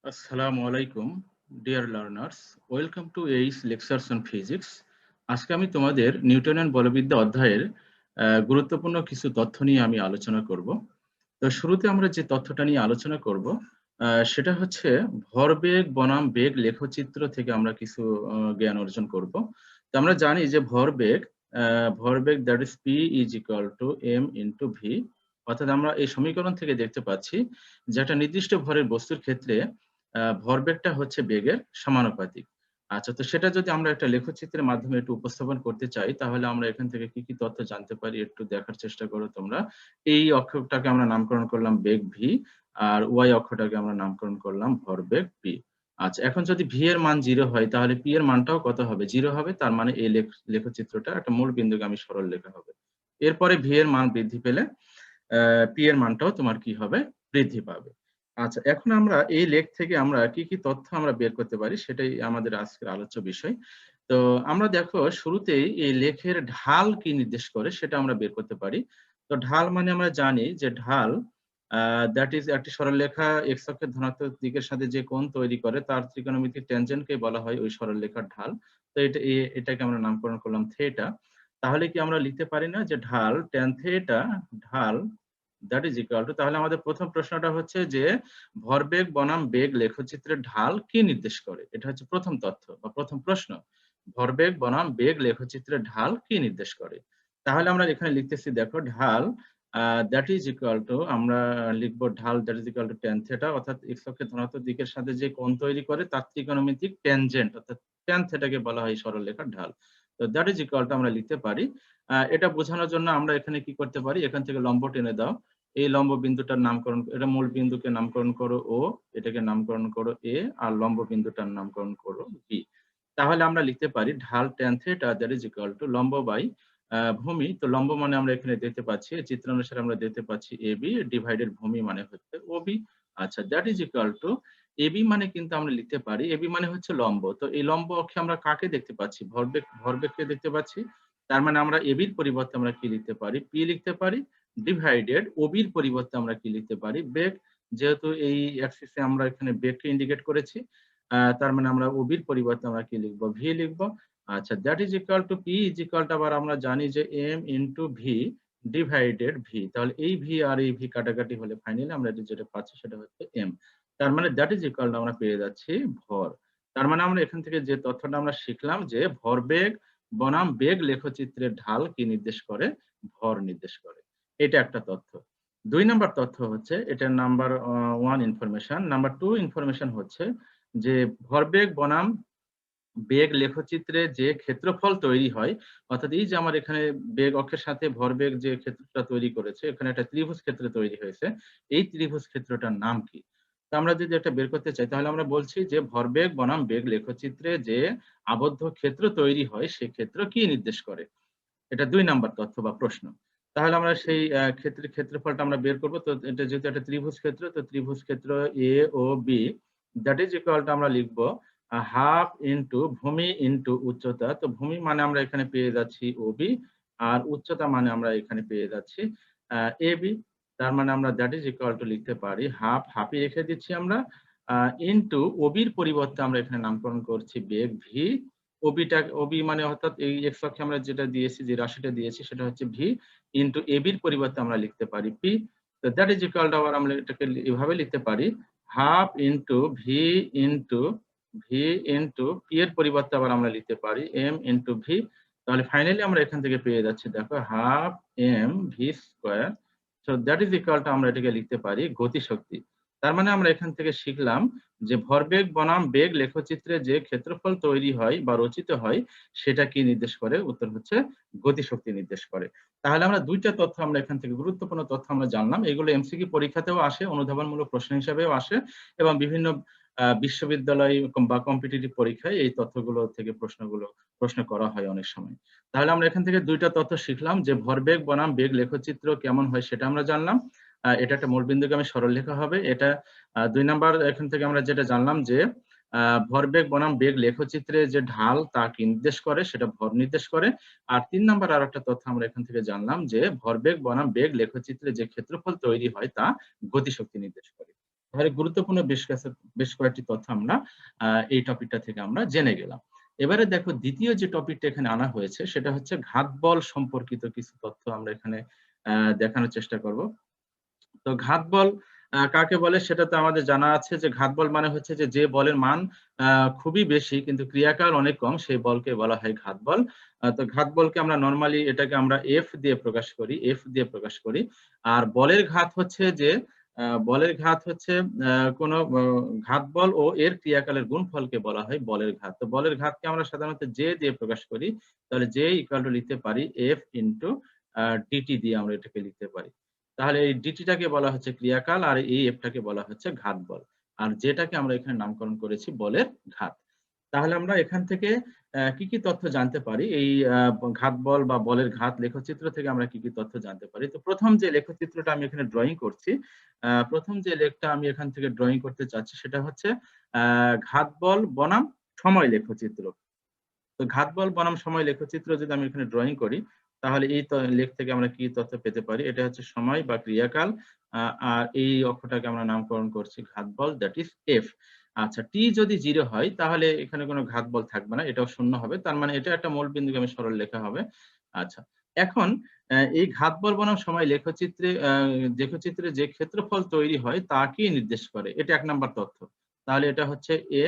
আসসালামু আলাইকুম dear learners, welcome to ace lectures on physics. আজকে আমি তোমাদের নিউটনের বলবিদ্যা অধ্যায়ের গুরুত্বপূর্ণ কিছু তথ্য নিয়ে আমি আলোচনা করব। তো শুরুতে আমরা যে তথ্যটা নিয়ে আলোচনা করব সেটা হচ্ছে ভরবেগ বনাম বেগ লেখচিত্র থেকে আমরা কিছু জ্ঞান অর্জন করব। তো আমরা জানি যে ভরবেগ that is P is equal to M into V. অর্থাৎ আমরা এই সমীকরণ থেকে দেখতে পাচ্ছি যে একটা নির্দিষ্ট ভরের বস্তুর ক্ষেত্রে ভরবেগটা হচ্ছে বেগের সমানুপাতিক। আচ্ছা, তো সেটা যদি আমরা একটা লেখচিত্রের মাধ্যমে একটু উপস্থাপন করতে চাই, তাহলে আমরা এখান থেকে কি, কি তথ্য জানতে পারি একটু দেখার চেষ্টা করো তোমরা। এই অক্ষরটাকে আমরা নামকরণ করলাম বেগ ভি, আর ওয়াই অক্ষরটাকে আমরা নামকরণ করলাম ভরবেগ পি। আচ্ছা, এখন যদি ভি এর মান 0 হয় তাহলে পি এর মানটাও কত হবে? 0 হবে। তার মানে এই লেখচিত্রটা একটা মূল বিন্দুগামী সরলরেখা হবে। এরপরে ভি এর মান বৃদ্ধি পেলে পি এর মানটাও তোমার কি হবে? বৃদ্ধি পাবে। আচ্ছা, এখন আমরা এই লেখ থেকে আমরা কি, কি তথ্য আমরা বের করতে পারি সেটাই আমাদের আজকের আলোচ্য বিষয়। তো আমরা দেখো শুরুতেই এই লেখের ঢাল কি নির্দেশ করে সেটা আমরা বের করতে পারি। তো ঢাল মানে আমরা জানি যে ঢাল দ্যাট ইজ একটি সরলরেখা এক্স অক্ষের ধনাত্মক দিকের সাথে যে কোণ তৈরি করে তার ত্রিকোণমিতিক ট্যানজেন্টকে বলা হয় ওই সরলরেখার ঢাল। তো এটাকে আমরা নামকরণ করলাম থিটা। তাহলে কি আমরা লিখতে পারি না যে ঢাল ট্যান থিটা ঢাল দ্যাট ইজ ইকুয়াল টু, তাহলে আমাদের প্রথম প্রশ্নটা হচ্ছে যে ভরবেগ বনাম বেগ লেখচিত্রের ঢাল কি নির্দেশ করে? এটা হচ্ছে প্রথম তথ্য বা প্রথম প্রশ্ন। ভরবেগ বনাম বেগ লেখচিত্রের ঢাল কি নির্দেশ করে? তাহলে আমরা এখানে লিখতেছি, দেখো ঢাল দ্যাট ইজ ইকুয়াল টু, আমরা লিখবো ঢাল that is equal two tan theta, অর্থাৎ এক্স অক্ষের ধনাত্মক দিকের সাথে যে কোণ তৈরি করে তার ত্রিকোণমিতিক ট্যানজেন্ট, অর্থাৎ ট্যান থিটাকে বলা হয় সরলরেখার ঢাল। তো দ্যাট ইজ ইকুয়াল টু আমরা লিখতে পারি। এটা বোঝানোর জন্য আমরা এখানে কি করতে পারি? এখান থেকে লম্ব টেনে দাও। এই লম্ব বিন্দুটার নামকরণ, এটা মূল বিন্দুকে নামকরণ করো ও, এটাকে নামকরণ করো এ, আর লম্ব বিন্দুটার নামকরণ করো বি। তাহলে আমরা লিখতে পারি ঢাল tan theta that is equal two লম্ব বাই ভূমি। তো লম্ব মানে আমরা এখানে দেখতে পাচ্ছি, চিত্রানুসারে আমরা দেখতে পাচ্ছি এবি ডিভাইডেড ভূমি মানে হচ্ছে ওবি। আচ্ছা, that is equal to AB মানে কিন্তু আমরা লিখতে পারি, এবি মানে হচ্ছে লম্ব। তো এই লম্ব অক্ষে আমরা কাকে দেখতে পাচ্ছি? ভরবেগকে দেখতে পাচ্ছি। তার মানে আমরা এবির পরিবর্তে আমরা কি লিখতে পারি? পি লিখতে পারি ডিভাইডেড ওবির পরিবর্তে আমরা কি লিখতে পারি? বেগ। যেহেতু এই অ্যাক্সিসে আমরা এখানে বেগকে ইন্ডিকেট করেছি, তার মানে আমরা ওবির পরিবর্তে আমরা কি লিখবো? ভি লিখবো। আচ্ছা, that is equal to P is equal to, আবার আমরা জানি যে M into V divided V. তাহলে এই ভি আর এই ভি কাটাকাটি হলে ফাইনালি আমরা যেটা পাচ্ছি সেটা হচ্ছে এম। তার মানে দ্যাট ইজ ইকুয়াল টু আমরা পেয়ে যাচ্ছি ভর। তার মানে আমরা এখান থেকে যে তথ্যটা আমরা শিখলাম যে ভরবেগ বনাম বেগ লেখচিত্রের ঢাল কি নির্দেশ করে? ভর নির্দেশ করে। এটা একটা তথ্য। ২ নাম্বার তথ্য হচ্ছে, এটার নাম্বার 1 ইনফরমেশন। নাম্বার 2 ইনফরমেশন হচ্ছে যে ভরবেগ বনাম বেগ লেখচিত্রে যে ক্ষেত্রফল তৈরি হয়, অর্থাৎ এই যে আমার এখানে বেগ অক্ষের সাথে ভরবেগ যে ক্ষেত্রটা তৈরি করেছে, এখানে একটা ত্রিভুজ ক্ষেত্র তৈরি হয়েছে। এই ত্রিভুজ ক্ষেত্রটার নাম কি? তো আমরা যদি এটা বের করতে চাই তাহলে আমরা বলছি যে ভরবেগ বনাম বেগ লেখচিত্রে যে আবদ্ধ ক্ষেত্র তৈরি হয় সে ক্ষেত্র কি নির্দেশ করে? এটা ২ নাম্বার তথ্য বা প্রশ্ন। তাহলে আমরা সেই ক্ষেত্রের ক্ষেত্রফলটা আমরা বের করব। তো এটা যেহেতু একটা ত্রিভুজ ক্ষেত্র, তো ত্রিভুজ ক্ষেত্র A O B that is equal to আমরা লিখব হাফ ইনটু ভূমি ইনটু উচ্চতা। তো ভূমি মানে আমরা এখানে পেয়ে যাচ্ছি ওবি, আর উচ্চতা মানে আমরা এখানে পেয়ে যাচ্ছি এবি। তার মানে আমরা দ্যাট ইজ ইকুয়াল টু লিখতে পারি হাফ, হাফই রেখে দিচ্ছি আমরা, ইনটু ওবির পরিবর্তে আমরা এখানে নামকরণ করছি বেগ ভি। ওবি মানে অর্থাৎ এই এক্স অক্ষে আমরা যেটা দিয়েছি, যে রাশিটা দিয়েছি সেটা হচ্ছে ভি, ইনটু এবির পরিবর্তে আমরা লিখতে পারি পি। তো দ্যাট ইজ ইকুয়াল টু, আবার আমরা এটাকে এভাবে লিখতে পারি half into V into V into P এর পরিবর্তে আবার আমরা লিখতে পারি এম ইনটু ভি। তাহলে ফাইনালি আমরা এখান থেকে পেয়ে যাচ্ছি, দেখো half M V square. So that is equal to আমরা এটাকে লিখতে পারি গতিশক্তি। তার মানে আমরা এখান থেকে শিখলাম যে ভরবেগ বনাম বেগ লেখচিত্রে যে ক্ষেত্রফল তৈরি হয় বা রচিত হয় সেটা কি নির্দেশ করে? উত্তর হচ্ছে গতিশক্তি নির্দেশ করে। তাহলে আমরা ২ টা তথ্য আমরা এখান থেকে, গুরুত্বপূর্ণ তথ্য আমরা জানলাম। এগুলো এমসিকিউ পরীক্ষাতেও আসে, অনুধাবনমূলক প্রশ্ন হিসেবেও আসে, এবং বিভিন্ন বিশ্ববিদ্যালয় বা কম্পিটিটিভ পরীক্ষায় এই তথ্যগুলো থেকে প্রশ্ন করা হয় অনেক সময়। তাহলে আমরা এখান থেকে ২ টা তথ্য শিখলাম যে ভরবেগ বনাম বেগ লেখচিত্র কেমন হয় সেটা আমরা জানলাম। এটা একটা মূলবিন্দুগামী সরলরেখা হবে। এটা ২ নাম্বার এখান থেকে আমরা যেটা জানলাম যে ভরবেগ বনাম বেগ লেখচিত্রে যে ঢাল তা কি নির্দেশ করে? সেটা ভর নির্দেশ করে। আর ৩ নাম্বার আরেকটা তথ্য আমরা এখান থেকে জানলাম যে ভরবেগ বনাম বেগ লেখচিত্রে যে ক্ষেত্রফল তৈরি হয় তা গতিশক্তি নির্দেশ করে। তাহলে গুরুত্বপূর্ণ বেশ কয়েকটি তথ্য আমরা এই টপিকটা থেকে আমরা জেনে গেলাম। এবারে দেখো দ্বিতীয় যে টপিকটা এখানে আনা হয়েছে সেটা হচ্ছে ঘাত বল সম্পর্কিত কিছু তথ্য আমরা এখানে দেখানোর চেষ্টা করব। তো ঘাত বল কাকে বলে সেটা তো আমাদের জানা আছে যে ঘাত বল মানে হচ্ছে যে বলের মান খুবই বেশি কিন্তু ক্রিয়াকাল অনেক কম সেই বলকে বলা হয় ঘাত বল। তো ঘাত বলকে আমরা নরমালি এটাকে আমরা এফ দিয়ে প্রকাশ করি। আর বলের ঘাত হচ্ছে যে বলের ঘাত হচ্ছে কোন ঘাত বল ও এর ক্রিয়াকালের গুণফলকে বলা হয় বলের ঘাত। তো বলের ঘাতকে আমরা সাধারণত জে দিয়ে প্রকাশ করি। তাহলে জে ইকুয়াল টু লিখতে পারি এফ ইনটু ডিটি দিয়ে আমরা এটাকে লিখতে পারি। তাহলে এই ডিটিটাকে বলা হচ্ছে ক্রিয়াকাল আর এই এফটাকে বলা হচ্ছে ঘাত বল। আর যেটাকে আমরা এখানে নামকরণ করেছি বলের ঘাত। তাহলে আমরা এখান থেকে কি তথ্য জানতে পারি এই ঘাত বল বা বলের ঘাত লেখচিত্র থেকে আমরা কি তথ্য জানতে পারি। তো প্রথম যে লেখচিত্রটা আমি এখানে ড্রয়িং করছি, প্রথম যে লেখটা আমি এখান থেকে ড্রয়িং করতে চাচ্ছি সেটা হচ্ছে ঘাত বল বনাম সময় লেখচিত্র। তো ঘাত বল বনাম সময় লেখচিত্র যদি আমি এখানে ড্রয়িং করি তাহলে এই লেখ থেকে আমরা কি তথ্য পেতে পারি। এটা হচ্ছে সময় বা ক্রিয়াকাল। আর এই অক্ষরটাকে আমরা নামকরণ করছি ঘাত বল, দ্যাট ইজ এফ। আচ্ছা, টি যদি 0 হয় তাহলে এখানে কোনো ঘাত বল থাকবে না, এটাও শূন্য হবে। তার মানে এটা একটা মূল বিন্দুগামী সরল লেখা হবে। আচ্ছা, এখন এই ঘাত বল বনাম সময় লেখচিত্রে যে ক্ষেত্রফল তৈরি হয় তা কি নির্দেশ করে, এটা 1 নাম্বার তথ্য। তাহলে এটা হচ্ছে এ,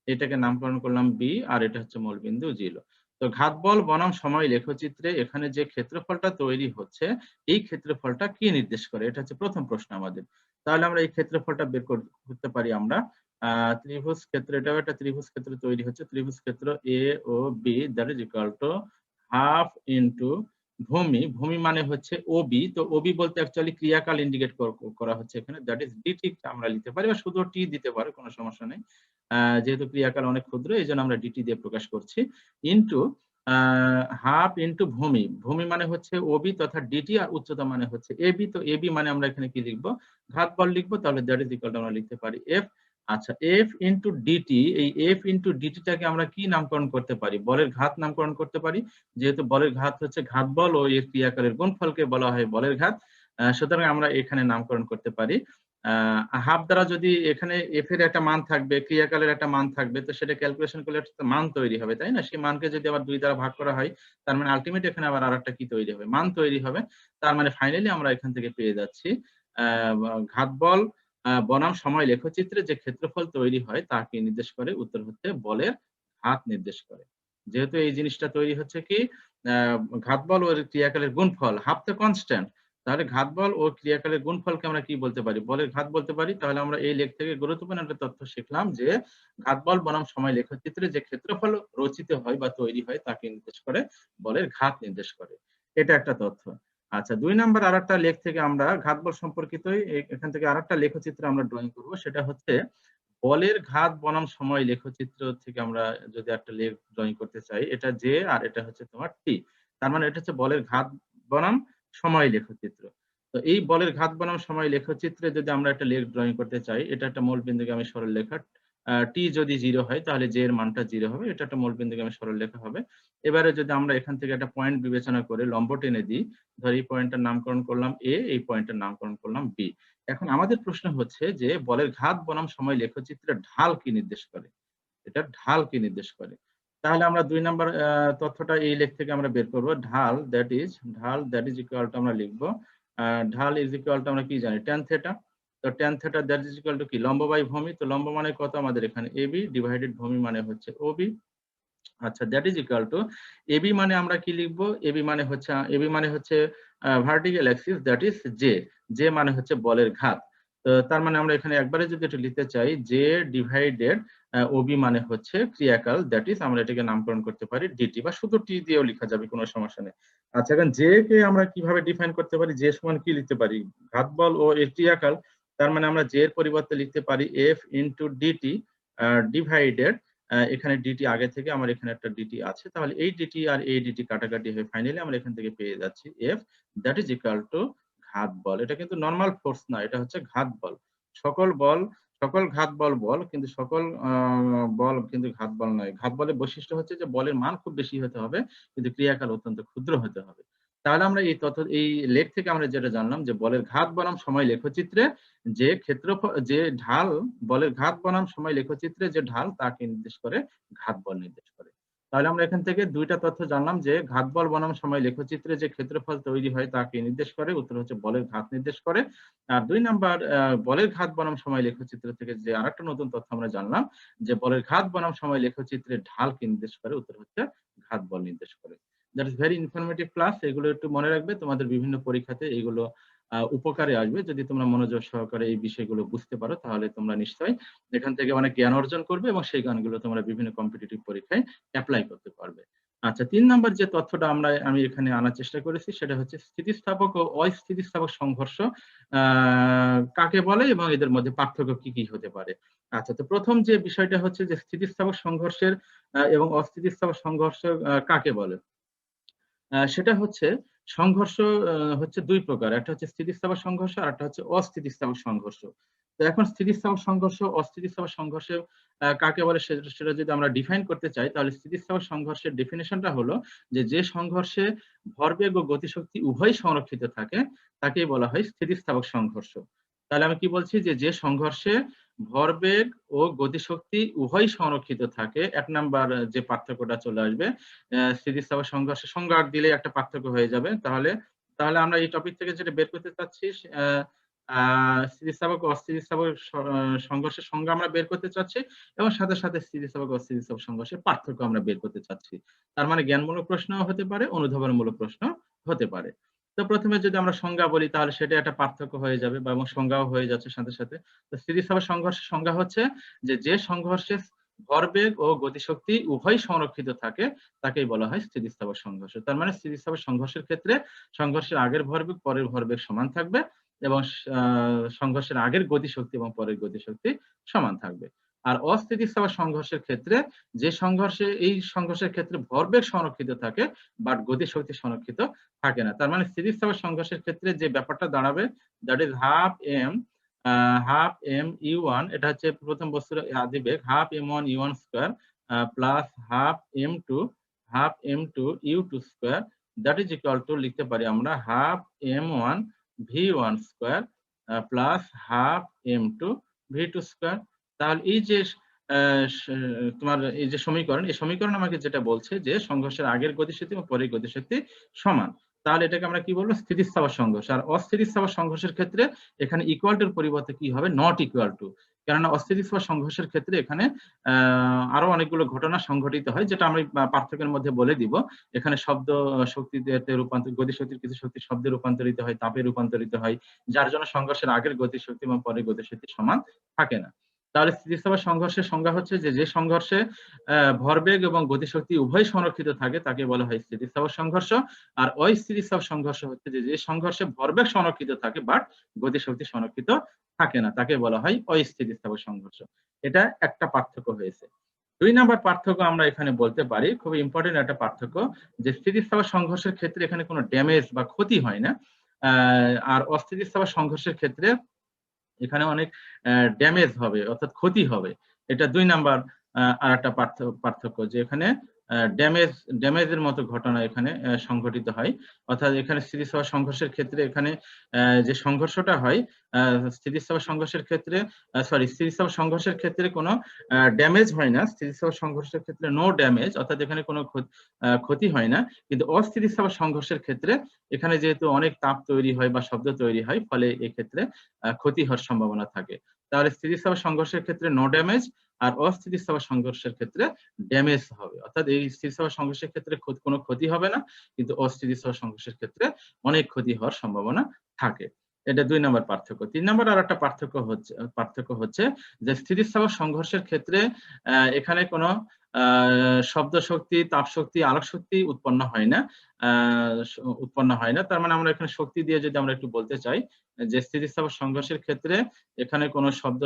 এটাকে নামকরণ করলাম বি, আর এটা হচ্ছে মূলবিন্দু 0। তো ঘাত বল বনাম সময় লেখচিত্রে এখানে যে ক্ষেত্রফলটা তৈরি হচ্ছে এই ক্ষেত্রফলটা কি নির্দেশ করে, এটা হচ্ছে প্রথম প্রশ্ন আমাদের। তাহলে আমরা এই ক্ষেত্রফলটা বের করতে পারি আমরা। ত্রিভুজ ক্ষেত্র, এটাও একটা ত্রিভুজ ক্ষেত্র তৈরি হচ্ছে। ত্রিভুজ ক্ষেত্র A O B that is equal to half into ভূমি। ভূমি মানে হচ্ছে ওবি। তো ওবি বলতে অ্যাকচুয়ালি ক্রিয়াকাল ইন্ডিকেট করা হচ্ছে এখানে, দ্যাট ইজ ডিটি আমরা লিখতে পারি বা শুধু টি দিতে পারে, কোনো সমস্যা নেই। যেহেতু ক্রিয়াকাল অনেক ক্ষুদ্র এই জন্য আমরা ডিটি দিয়ে প্রকাশ করছি। ইনটু হাফ ইনটু ভূমি। ভূমি মানে হচ্ছে ওবি তথা ডিটি, আর উচ্চতা মানে হচ্ছে এবি। তো এবি মানে আমরা এখানে কি লিখবো, ঘাত বল লিখবো। তাহলে দ্যাট ইজ ইকুয়াল টু আমরা লিখতে পারি এফ। আচ্ছা, এফ ইনটু ডিটি, এই এফ ইনটু ডিটিটাকে আমরা কি নামকরণ করতে পারি, বলের ঘাত নামকরণ করতে পারি। যেহেতু বলের ঘাত হচ্ছে ঘাত বল ও এর ক্রিয়াকালের গুণফলকে বলা হয় বলের ঘাত, সুতরাং আমরা এখানে নামকরণ করতে পারি। হাফ দ্বারা যদি এখানে এফ এর একটা মান থাকবে, ক্রিয়াকালের একটা মান থাকবে, তো সেটা ক্যালকুলেশন করলে একটা মান তৈরি হবে, তাই না? সেই মানকে যদি আবার 2 দ্বারা ভাগ করা হয় তার মানে আলটিমেট এখানে আবার আরেকটা কি তৈরি হবে, মান তৈরি হবে। তার মানে ফাইনালি আমরা এখান থেকে পেয়ে যাচ্ছি ঘাত বল বনাম সময় লেখচিত্রে যে ক্ষেত্রফল তৈরি হয় তাকে নির্দেশ করে, উত্তর হচ্ছে বলের ঘাত নির্দেশ করে। যেহেতু এই জিনিসটা তৈরি হচ্ছে কি ঘাত বল ও ক্রিয়াকালের গুণফল, হাফ তো কনস্ট্যান্ট, তাহলে ঘাত বল ও ক্রিয়াকালের গুণফলকে আমরা কি বলতে পারি, বলের ঘাত বলতে পারি। তাহলে আমরা এই লেখ থেকে গুরুত্বপূর্ণ একটা তথ্য শিখলাম যে ঘাত বল বনাম সময় লেখচিত্রে যে ক্ষেত্রফল রচিত হয় বা তৈরি হয় তাকে নির্দেশ করে, বলের ঘাত নির্দেশ করে। এটা একটা তথ্য। আচ্ছা, 2 নাম্বার আরেকটা লেখ থেকে আমরা ঘাত বল সম্পর্কিতই এখান থেকে আরেকটা লেখচিত্র আমরা ড্রয়িং করব। সেটা হচ্ছে বলের ঘাত বনাম সময় লেখচিত্র থেকে আমরা যদি একটা লেখ ড্রয়িং করতে চাই, এটা জে আর এটা হচ্ছে তোমার টি। তার মানে এটা হচ্ছে বলের ঘাত বনাম সময় লেখচিত্র। তো এই বলের ঘাত বনাম সময় লেখচিত্রে যদি আমরা একটা লেখ ড্রয়িং করতে চাই, এটা একটা মূল বিন্দুগামী সরল লেখা। টি যদি 0 হয় তাহলে জে এর মানটা 0 হবে, এটা একটা মূল বিন্দুগামী সরল লেখা হবে। এবারে যদি আমরা এখান থেকে একটা পয়েন্ট বিবেচনা করে লম্ব টেনে দিই, ধর এই পয়েন্টটার নামকরণ করলাম এ, এই পয়েন্টের নামকরণ করলাম বি। এখন আমাদের প্রশ্ন হচ্ছে যে বলের ঘাত বনাম সময় লেখচিত্রের ঢাল কি নির্দেশ করে, এটা ঢাল কি নির্দেশ করে। তাহলে আমরা 2 নাম্বার তথ্যটা এই লেখ থেকে আমরা বের করব। ঢাল দ্যাট ইজ ইকুয়াল টু আমরা লিখব ঢাল ইজ ইকুয়াল টু আমরা কি জানি tan থিটা। তো tan theta that is equal two কি লম্ব বাই ভূমি। তো লম্ব মানে কত আমাদের এখানে এবি ডিভাইডেড ভূমি মানে হচ্ছে ওবি। আচ্ছা, that is equal to AB মানে আমরা কি লিখব, এবি মানে হচ্ছে vertical axis that is J. J মানে হচ্ছে বলের ঘাত। তো তার মানে আমরা এখানে একবারে যদি এটা লিখতে চাই জে ডিভাইডেড ওবি মানে হচ্ছে ক্রিয়াকাল, দ্যাট ইজ আমরা এটাকে নামকরণ করতে পারি ডিটি, বা শুধু টি দিয়েও লেখা যাবে, কোনো সমস্যা নেই। আচ্ছা, এখন জে কে আমরা কিভাবে ডিফাইন করতে পারি, জে সমান কি লিখতে পারি, ঘাত বল ও এর ক্রিয়াকাল। তার মানে আমরা জে এর পরিবর্তে লিখতে পারি এফ ইনটু ডিটি ডিভাইডেড এখানে ডিটি আগে থেকে আমার এখানে একটা ডিটি আছে, তাহলে এই ডিটি আর এই ডিটি কাটাকাটি হয়ে ফাইনালি আমরা এখান থেকে পেয়ে যাচ্ছি F, that is equal two ঘাত বল। এটা কিন্তু নরমাল ফোর্স না, এটা হচ্ছে ঘাত বল। সকল বল, সকল ঘাত বল বল, কিন্তু সকল বল কিন্তু ঘাত বল নয়। ঘাত বলের বৈশিষ্ট্য হচ্ছে যে বলের মান খুব বেশি হতে হবে কিন্তু ক্রিয়াকাল অত্যন্ত ক্ষুদ্র হতে হবে। তাহলে আমরা এই লেখ থেকে আমরা যেটা জানলাম যে বলের ঘাত বনাম সময় লেখচিত্রে যে ক্ষেত্রফল যে ঢাল, বলের ঘাত বনাম সময় লেখচিত্রে যে ঢাল তাকে নির্দেশ করে, ঘাত বল নির্দেশ করে। তাহলে আমরা এখান থেকে দুইটা তথ্য জানলাম যে ঘাত বল বনাম সময় লেখচিত্রে যে ক্ষেত্রফল তৈরি হয় তাকে নির্দেশ করে, উত্তর হচ্ছে বলের ঘাত নির্দেশ করে। আর 2 নাম্বার বলের ঘাত বনাম সময় লেখচিত্র থেকে যে আরেকটা নতুন তথ্য আমরা জানলাম যে বলের ঘাত বনাম সময় লেখচিত্রে ঢালকে নির্দেশ করে, উত্তর হচ্ছে ঘাত বল নির্দেশ করে। That is very informative class. এগুলো একটু মনে রাখবে, তোমাদের বিভিন্ন পরীক্ষাতে এগুলো উপকারে আসবে। যদি তোমরা মনোযোগ সহকারে এই বিষয়গুলো বুঝতে পারো তাহলে তোমরা নিশ্চয়ই এখান থেকে অনেক জ্ঞান অর্জন করবে এবং সেই জ্ঞানগুলো তোমরা বিভিন্ন কম্পিটিটিভ পরীক্ষায় অ্যাপ্লাই করতে পারবে। আচ্ছা, 3 নাম্বার যে তথ্যটা আমি এখানে আনার চেষ্টা করেছি সেটা হচ্ছে স্থিতিস্থাপক ও অস্থিতিস্থাপক সংঘর্ষ কাকে বলে এবং এদের মধ্যে পার্থক্য কি কি হতে পারে। আচ্ছা, তো প্রথম যে বিষয়টা হচ্ছে যে স্থিতিস্থাপক সংঘর্ষের এবং অস্থিতিস্থাপক সংঘর্ষ কাকে বলে। সেটা হচ্ছে সংঘর্ষ হচ্ছে 2 প্রকার। একটা হচ্ছে স্থিতিস্থাপক সংঘর্ষ আর একটা হচ্ছে অস্থিতিস্থাপক সংঘর্ষ। তো এখন স্থিতিস্থাপক সংঘর্ষ, অস্থিতিস্থাপক সংঘর্ষে কাকে বলে সেটা যদি আমরা ডিফাইন করতে চাই তাহলে স্থিতিস্থাপক সংঘর্ষের ডেফিনিশনটা হলো যে সংঘর্ষে ভরবেগ ও গতিশক্তি উভয়ই সংরক্ষিত থাকে তাকেই বলা হয় স্থিতিস্থাপক সংঘর্ষ। তাহলে আমি কি বলছি যে সংঘর্ষে ভরবেগ ও গতিশক্তি উভয়ই সংরক্ষিত থাকে, 1 নাম্বার যে পার্থক্যটা চলে আসবে। স্থিতিস্থাপক সংঘর্ষের সংজ্ঞা দিলে একটা পার্থক্য হয়ে যাবে। তাহলে তাহলে আমরা এই টপিক থেকে যেটা বের করতে চাচ্ছি স্থিতিস্থাপক ও অস্থিতিস্থাপক সংঘর্ষের সংজ্ঞা আমরা বের করতে চাচ্ছি এবং সাথে সাথে স্থিতিস্থাপক ও অস্থিতিস্থাপক সংঘর্ষের পার্থক্য আমরা বের করতে চাচ্ছি। তার মানে জ্ঞানমূলক প্রশ্ন হতে পারে, অনুধাবনমূলক প্রশ্ন হতে পারে। তো প্রথমে যদি আমরা সংজ্ঞা বলি তাহলে সেটা একটা পার্থক্য হয়ে যাবে বা এবং সংজ্ঞাও হয়ে যাচ্ছে সাথে সাথে। তো স্থিতিস্থাপক সংঘর্ষের সংজ্ঞা হচ্ছে যে সংঘর্ষে ভরবেগ ও গতিশক্তি উভয়ই সংরক্ষিত থাকে তাকেই বলা হয় স্থিতিস্থাপক সংঘর্ষ। তার মানে স্থিতিস্থাপক সংঘর্ষের ক্ষেত্রে সংঘর্ষের আগের ভরবেগ পরের ভরবেগ সমান থাকবে এবং সংঘর্ষের আগের গতিশক্তি এবং পরের গতিশক্তি সমান থাকবে। আর অস্থিতিস্থাপক সংঘর্ষের ক্ষেত্রে এই সংঘর্ষের ক্ষেত্রে ভরবেগ সংরক্ষিত থাকে বাট গতিশক্তি সংরক্ষিত থাকে না। তার মানে স্থিতিস্থাপক সংঘর্ষের ক্ষেত্রে যে ব্যাপারটা দাঁড়াবে that is half M U one, এটা হচ্ছে প্রথম বস্তুর আদিবেগ, half M one U one square plus half M two U two square, that is equal to লিখতে পারি আমরা half M one V one square plus half M two V two square. তাহলে এই যে তোমার এই যে সমীকরণ, এই সমীকরণ আমাকে যেটা বলছে যে সংঘর্ষের আগের গতিশক্তি এবং পরের গতিশক্তি সমান, তাহলে এটাকে আমরা কি বলবো, স্থিতিস্থাপক সংঘর্ষ। আর অস্থিতিস্থাপক সংঘর্ষের ক্ষেত্রে এখানে ইকুয়াল টুর পরিবর্তে কি হবে, নট ইকুয়াল টু। কেননা অস্থিতিস্থাপক সংঘর্ষের ক্ষেত্রে এখানে আরো অনেকগুলো ঘটনা সংঘটিত হয় যেটা আমি পার্থক্যের মধ্যে বলে দিব। এখানে শব্দ শক্তিতে রূপান্তর, গতিশক্তির কিছু শক্তি শব্দে রূপান্তরিত হয়, তাপে রূপান্তরিত হয়, যার জন্য সংঘর্ষের আগের গতিশক্তি এবং পরের গতিশক্তি সমান থাকে না। তাহলে স্থিতিস্থাপক সংঘর্ষের সংজ্ঞা হচ্ছে যে সংঘর্ষে ভরবেগ এবং গতিশক্তি উভয় সংরক্ষিত থাকে তাকে বলা হয় স্থিতিস্থাপক সংঘর্ষ। আর অস্থিতিস্থাপক সংঘর্ষ হচ্ছে যে সংঘর্ষে ভরবেগ সংরক্ষিত থাকে বাট গতিশক্তি সংরক্ষিত থাকে না তাকে বলা হয় অস্থিতিস্থাপক সংঘর্ষ। এটা একটা পার্থক্য হয়েছে। 2 নাম্বার পার্থক্য আমরা এখানে বলতে পারি, খুব ইম্পর্টেন্ট একটা পার্থক্য, যে স্থিতিস্থাপক সংঘর্ষের ক্ষেত্রে এখানে কোনো ড্যামেজ বা ক্ষতি হয় না, আর অস্থিতিস্থাপক সংঘর্ষের ক্ষেত্রে এখানে অনেক ড্যামেজ হবে অর্থাৎ ক্ষতি হবে। এটা 2 নাম্বার আর একটা পার্থক্য, যে এখানে ড্যামেজের মতো ঘটনা এখানে সংঘটিত হয়। অর্থাৎ এখানে স্থিতিস্থাপক সংঘর্ষের ক্ষেত্রে এখানে যে সংঘর্ষটা হয়, স্থিতিস্থাপক সংঘর্ষের ক্ষেত্রে স্থিতিস্থাপক সংঘর্ষের ক্ষেত্রে কোনো ড্যামেজ হয় না, স্থিতিস্থাপক সংঘর্ষের ক্ষেত্রে নো ড্যামেজ, অর্থাৎ এখানে কোনো ক্ষতি হয় না। কিন্তু অস্থিতিস্থাপক সংঘর্ষের ক্ষেত্রে এখানে যেহেতু অনেক তাপ তৈরি হয় বা শব্দ তৈরি হয়, ফলে এক্ষেত্রে ক্ষতি হওয়ার সম্ভাবনা থাকে। তাহলে স্থিতিস্থাপক সংঘর্ষের ক্ষেত্রে নো ড্যামেজ আর অস্থিতিস্থাপক সংঘর্ষের ক্ষেত্রে ড্যামেজ হবে, অর্থাৎ এই স্থিতিস্থাপক সংঘর্ষের ক্ষেত্রে কোনো ক্ষতি হবে না, কিন্তু অস্থিতিস্থাপক সংঘর্ষের ক্ষেত্রে অনেক ক্ষতি হওয়ার সম্ভাবনা থাকে। এটা 2 নম্বর পার্থক্য। 3 নম্বর আর একটা পার্থক্য হচ্ছে যে স্থিতিস্থাপক সংঘর্ষের ক্ষেত্রে এখানে কোনো শব্দ শক্তি, তাপ শক্তি, আলোক শক্তি উৎপন্ন হয় না। তার মানে আমরা এখানে শক্তি দিয়ে যদি আমরা একটু বলতে চাই যে স্থিতিস্থাপক সংঘর্ষের ক্ষেত্রে এখানে কোনো শব্দ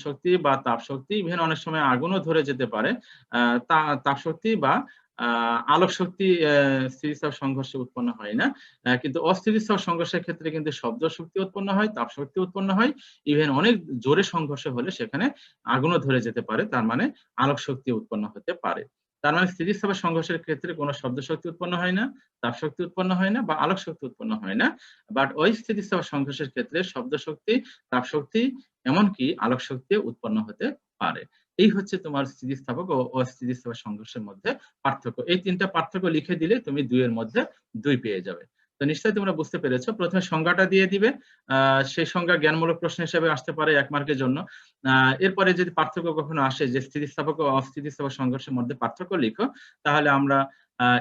শক্তি বা তাপ শক্তি, ইভেন অনেক সময় আগুনও ধরে যেতে পারে, তাপ শক্তি বা আলোক শক্তি স্থিতিস্থাপক সংঘর্ষে উৎপন্ন হয় না। কিন্তু অস্থিতিস্থাপক সংঘর্ষের ক্ষেত্রে কিন্তু শব্দ শক্তি উৎপন্ন হয়, তাপ শক্তি উৎপন্ন হয়, ইভেন অনেক জোরে সংঘর্ষ হলে সেখানে আগুনও ধরে যেতে পারে, তার মানে আলোক শক্তি উৎপন্ন হতে পারে। তার মানে স্থিতিস্থাপক সংঘর্ষের ক্ষেত্রে কোনো শব্দ শক্তি উৎপন্ন হয় না, তাপ শক্তি উৎপন্ন হয় না বা আলোক শক্তি উৎপন্ন হয় না। বাট ওই স্থিতিস্থাপক সংঘর্ষের ক্ষেত্রে শব্দ শক্তি, তাপ শক্তি, এমনকি আলোক শক্তি উৎপন্ন হতে পারে। এই হচ্ছে তোমার স্থিতিস্থাপক ও অস্থিতিস্থাপক সংঘর্ষের মধ্যে পার্থক্য। এই ৩টা পার্থক্য লিখে দিলে তুমি ২ এর মধ্যে ২ পেয়ে যাবে। তো নিশ্চয়ই তোমরা বুঝতে পেরেছো। প্রথমে সংজ্ঞাটা দিয়ে দিবে। সেই সংজ্ঞা জ্ঞানমূলক প্রশ্ন হিসেবে আসতে পারে ১ মার্কের জন্য। এরপরে যদি পার্থক্য কখনো আসে যে স্থিতিস্থাপক ও অস্থিতিস্থাপক সংঘর্ষের মধ্যে পার্থক্য লিখো, তাহলে আমরা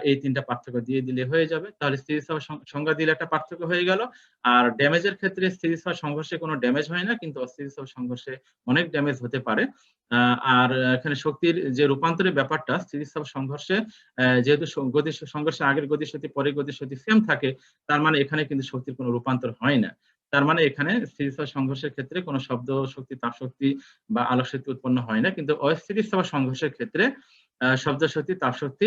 এই ৩টা পার্থক্য দিয়ে দিলে হয়ে যাবে। তাহলে স্থিতিস্থাপক সংজ্ঞা দিলে একটা পার্থক্য হয়ে গেল। আর ড্যামেজের ক্ষেত্রে স্থিতিস্থাপক সংঘর্ষে কোনো ড্যামেজ হয় না, কিন্তু অস্থিতিস্থাপক সংঘর্ষে অনেক ড্যামেজ হতে পারে। আর এখানে শক্তির যে রূপান্তরের ব্যাপারটা স্থিতিস্থাপক সংঘর্ষে যেহেতু গতি সংঘর্ষের আগের গতিশক্তি পরের গতিশক্তি সেম থাকে, তার মানে এখানে কিন্তু শক্তির কোনো রূপান্তর হয় না। তার মানে এখানে স্থিতিস্থাপক সংঘর্ষের ক্ষেত্রে কোনো শব্দ শক্তি, তাপ শক্তি বা আলোক শক্তি উৎপন্ন হয় না, কিন্তু অস্থিতিস্থাপক সংঘর্ষের ক্ষেত্রে শব্দ শক্তি, তাপ শক্তি,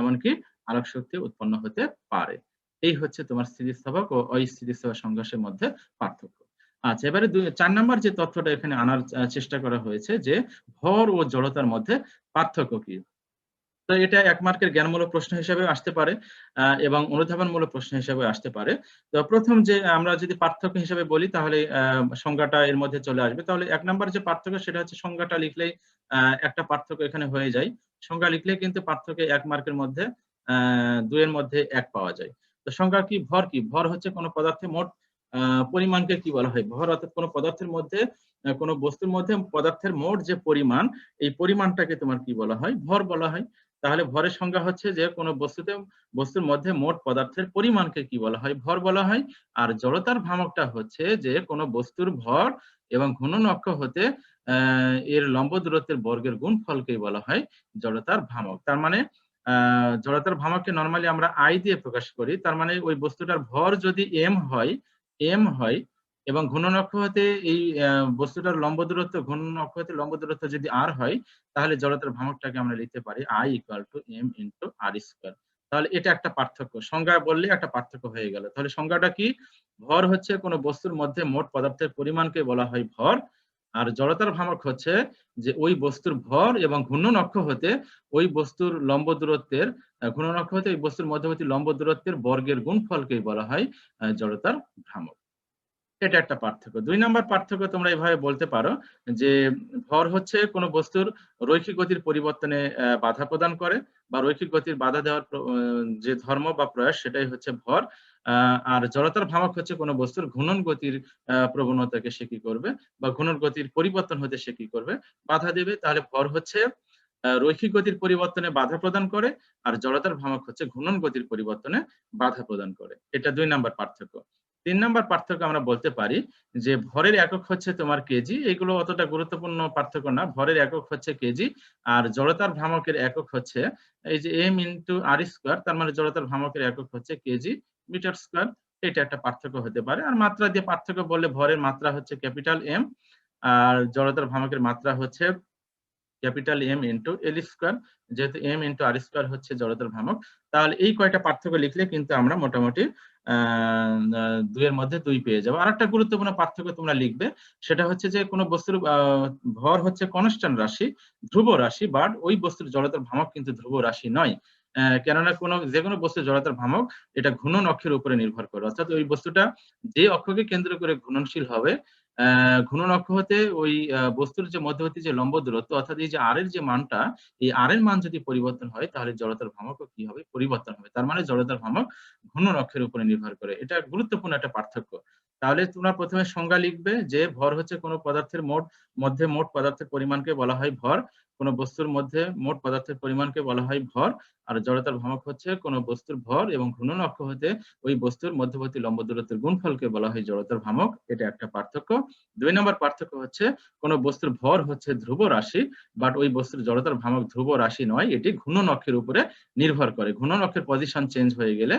এমনকি আলোক শক্তি উৎপন্ন হতে পারে। এই হচ্ছে তোমার স্থিতিস্থাপক ও অস্থিতিস্থাপক সংঘর্ষের মধ্যে পার্থক্য। আচ্ছা, এবারে ৪ নাম্বার যে তথ্যটা এখানে আনার চেষ্টা করা হয়েছে যে ভর ও জড়তার মধ্যে পার্থক্য কি? তো এটা ১ মার্কের জ্ঞানমূলক প্রশ্ন হিসেবে আসতে পারে এবং অনুধাবনমূলক প্রশ্ন হিসেবে আসতে পারে। তো ১ম যে আমরা যদি পার্থক্য হিসেবে বলি, তাহলে সংজ্ঞাটা এর মধ্যে চলে আসবে। তাহলে ১ নাম্বার যে পার্থক্য সেটা হচ্ছে সংজ্ঞাটা লিখলেই একটা পার্থক্য এখানে হয়ে যায়। সংজ্ঞা লিখলেই কিন্তু পার্থক্য ১ মার্কের মধ্যে ২ এর মধ্যে ১ পাওয়া যায়। তো সংজ্ঞা কি? ভর কি? ভর হচ্ছে কোন পদার্থের মোট আ পরিমাণকে কি বলা হয়? ভর অর্থাৎ কোন পদার্থের মধ্যে কোন বস্তুর মধ্যে পদার্থের মোট যে পরিমাণ, এই পরিমাণটাকে তোমার কি বলা হয়? ভর বলা হয়। তাহলে ভরের সংজ্ঞা হচ্ছে যে কোনো বস্তুর মধ্যে মোট পদার্থের পরিমাণকে কি বলা হয়? ভর বলা হয়। আর জড়তার ভ্রামকটা হচ্ছে যে কোনো বস্তুর ভর এবং ঘূর্ণন অক্ষ হতে এর লম্ব দূরত্বের বর্গের গুণফলকেই বলা হয় জড়তার ভ্রামক। তার মানে জড়তার ভ্রামককে নরমালি আমরা I দিয়ে প্রকাশ করি। তার মানে ওই বস্তুটার ভর যদি m হয় এবং ঘূর্ণন অক্ষ হতে এই বস্তুটার লম্ব দূরত্ব, ঘূর্ণন অক্ষ হতে লম্ব দূরত্ব যদি r হয়, তাহলে জড়তার ভ্রামকটাকে আমরা লিখতে পারি I = m × r²। তাহলে এটা একটা পার্থক্য। সংজ্ঞা বললে একটা পার্থক্য হয়ে গেল। তাহলে সংজ্ঞাটা কি? ভর হচ্ছে কোনো বস্তুর মধ্যে মোট পদার্থের পরিমাণকে বলা হয় ভর। আর জড়তার ভ্রামক হচ্ছে যে ওই বস্তুর ভর এবং ঘূর্ণন অক্ষ হতে ওই বস্তুর লম্ব দূরত্বের ঘূর্ণন অক্ষ হতে ওই বস্তুর মধ্যবর্তী লম্ব দূরত্বের বর্গের গুণফলকেই বলা হয় জড়তার ভ্রামক। এটা একটা পার্থক্য। ২ নাম্বার পার্থক্য তোমরা এভাবে বলতে পারো যে ভর হচ্ছে কোনো বস্তুর রৈখিক গতির পরিবর্তনে বাধা প্রদান করে বা রৈখিক গতির বাধা দেওয়ার যে ধর্ম বা প্রয়াস, সেটাই হচ্ছে ভর। আর জড়তার ভ্রামক হচ্ছে কোনো বস্তুর ঘূর্ণন গতির প্রবণতাকে সে কি করবে বা ঘূর্ণন গতির পরিবর্তন হতে সে কি করবে? বাধা দেবে। তাহলে ভর হচ্ছে রৈখিক গতির পরিবর্তনে বাধা প্রদান করে, আর জড়তার ভ্রামক হচ্ছে ঘূর্ণন গতির পরিবর্তনে বাধা প্রদান করে। এটা ২ নাম্বার পার্থক্য। ৩ নাম্বার পার্থক্য আমরা বলতে পারি যে ভরের একক হচ্ছে তোমার কেজি। এগুলো অতটা গুরুত্বপূর্ণ পার্থক্য না। ভরের একক হচ্ছে কেজি, আর জড়তার ভ্রামকের একক হচ্ছে এই যে m × r²। তার মানে জড়তার ভ্রামকের একক হচ্ছে কেজি মিটার স্কয়ার। এটা একটা পার্থক্য হতে পারে। আর মাত্রা দিয়ে পার্থক্য বললে ভরের মাত্রা হচ্ছে ক্যাপিটাল M, আর জড়তার ভ্রামকের মাত্রা হচ্ছে ক্যাপিটাল M × L²। যেহেতু m × r² হচ্ছে জড়তার ভ্রামক, তাহলে এই কয়টা পার্থক্য লিখলে কিন্তু আমরা মোটামুটি ২ এর মধ্যে ২ পেয়ে যাবো। আরেকটা গুরুত্বপূর্ণ পার্থক্য তোমরা লিখবে, সেটা হচ্ছে যে কোনো বস্তুর ভর হচ্ছে কনস্ট্যান্ট রাশি, ধ্রুব রাশি, বাট ওই বস্তুর জড়তার ভ্রামক কিন্তু ধ্রুব রাশি নয়। কেননা যেকোনো বস্তুর জড়তার ভ্রামক এটা ঘূর্ণন অক্ষের উপরে নির্ভর করে। অর্থাৎ ওই বস্তুটা যে অক্ষকে কেন্দ্র করে ঘূর্ণনশীল হবে, ঘূর্ণন অক্ষ হতে ওই বস্তুর যে মধ্যবর্তী যে লম্ব দূরত্ব, অর্থাৎ এই যে r এর যে মানটা, এই r এর মান যদি পরিবর্তন হয়, তাহলে জড়তার ভ্রামকও কি হবে? পরিবর্তন হবে। তার মানে জড়তার ভ্রামক ঘূর্ণন অক্ষের উপরে নির্ভর করে। এটা গুরুত্বপূর্ণ একটা পার্থক্য। তাহলে তোমরা প্রথমে সংজ্ঞা লিখবে যে ভর হচ্ছে কোনো পদার্থের মধ্যে মোট পদার্থের পরিমাণকে বলা হয় ভর। কোনো বস্তুর মধ্যে মোট পদার্থের পরিমাণকে বলা হয় ভর। আর জড়তার ভ্রামক হচ্ছে কোনো বস্তুর ভর এবং ঘূর্ণন অক্ষ হতে ওই বস্তুর মধ্যবর্তী লম্ব দূরত্বের গুণফলকে বলা হয় জড়তার ভ্রামক। এটা একটা পার্থক্য। ২ নম্বর পার্থক্য হচ্ছে কোনো বস্তুর ভর হচ্ছে ধ্রুব রাশি, বাট ওই বস্তুর জড়তার ভ্রামক ধ্রুব রাশি নয়, এটি ঘূর্ণন অক্ষের উপরে নির্ভর করে। ঘূর্ণন অক্ষের পজিশন চেঞ্জ হয়ে গেলে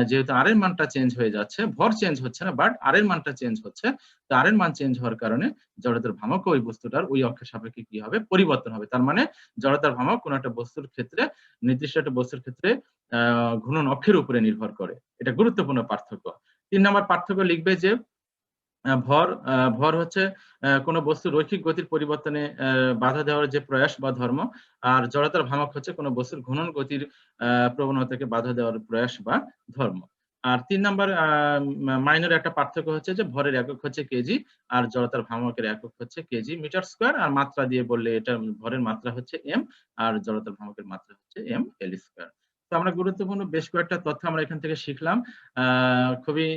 যেহেতু আর এর মানটা চেঞ্জ হয়ে যাচ্ছে, ভর চেঞ্জ হচ্ছে না, বাট আর এর মানটা চেঞ্জ হচ্ছে। তো আর এর মান চেঞ্জ হওয়ার কারণে জড়তার ভ্রামক ওই বস্তুটার ওই অক্ষের সাপেক্ষে কি হবে? পরিবর্তন হবে। তার মানে জড়তার ভ্রামক কোনো একটা বস্তুর ক্ষেত্রে, নির্দিষ্ট একটা বস্তুর ক্ষেত্রে ঘূর্ণন অক্ষের উপরে নির্ভর করে। এটা গুরুত্বপূর্ণ পার্থক্য। ৩ নম্বর পার্থক্য লিখবে যে ভর হচ্ছে কোনো বস্তুর রৈখিক গতির পরিবর্তনে বাধা দেওয়ার যে প্রয়াস বা ধর্ম। আর জড়তার ভ্রামক হচ্ছে কোনো বস্তুর ঘূর্ণন গতির প্রবণতাকে বাধা দেওয়ার প্রয়াস বা ধর্ম। আর ৩ নাম্বার মাইনর একটা পার্থক্য হচ্ছে যে ভরের একক হচ্ছে কেজি, আর জড়তার ভ্রামকের একক হচ্ছে কেজি মিটার স্কয়ার। আর মাত্রা দিয়ে বললে এটা ভরের মাত্রা হচ্ছে এম, আর জড়তার ভ্রামকের মাত্রা হচ্ছে এম এল স্কয়ার। তো আমরা গুরুত্বপূর্ণ বেশ কয়েকটা তথ্য আমরা এখান থেকে শিখলাম। খুবই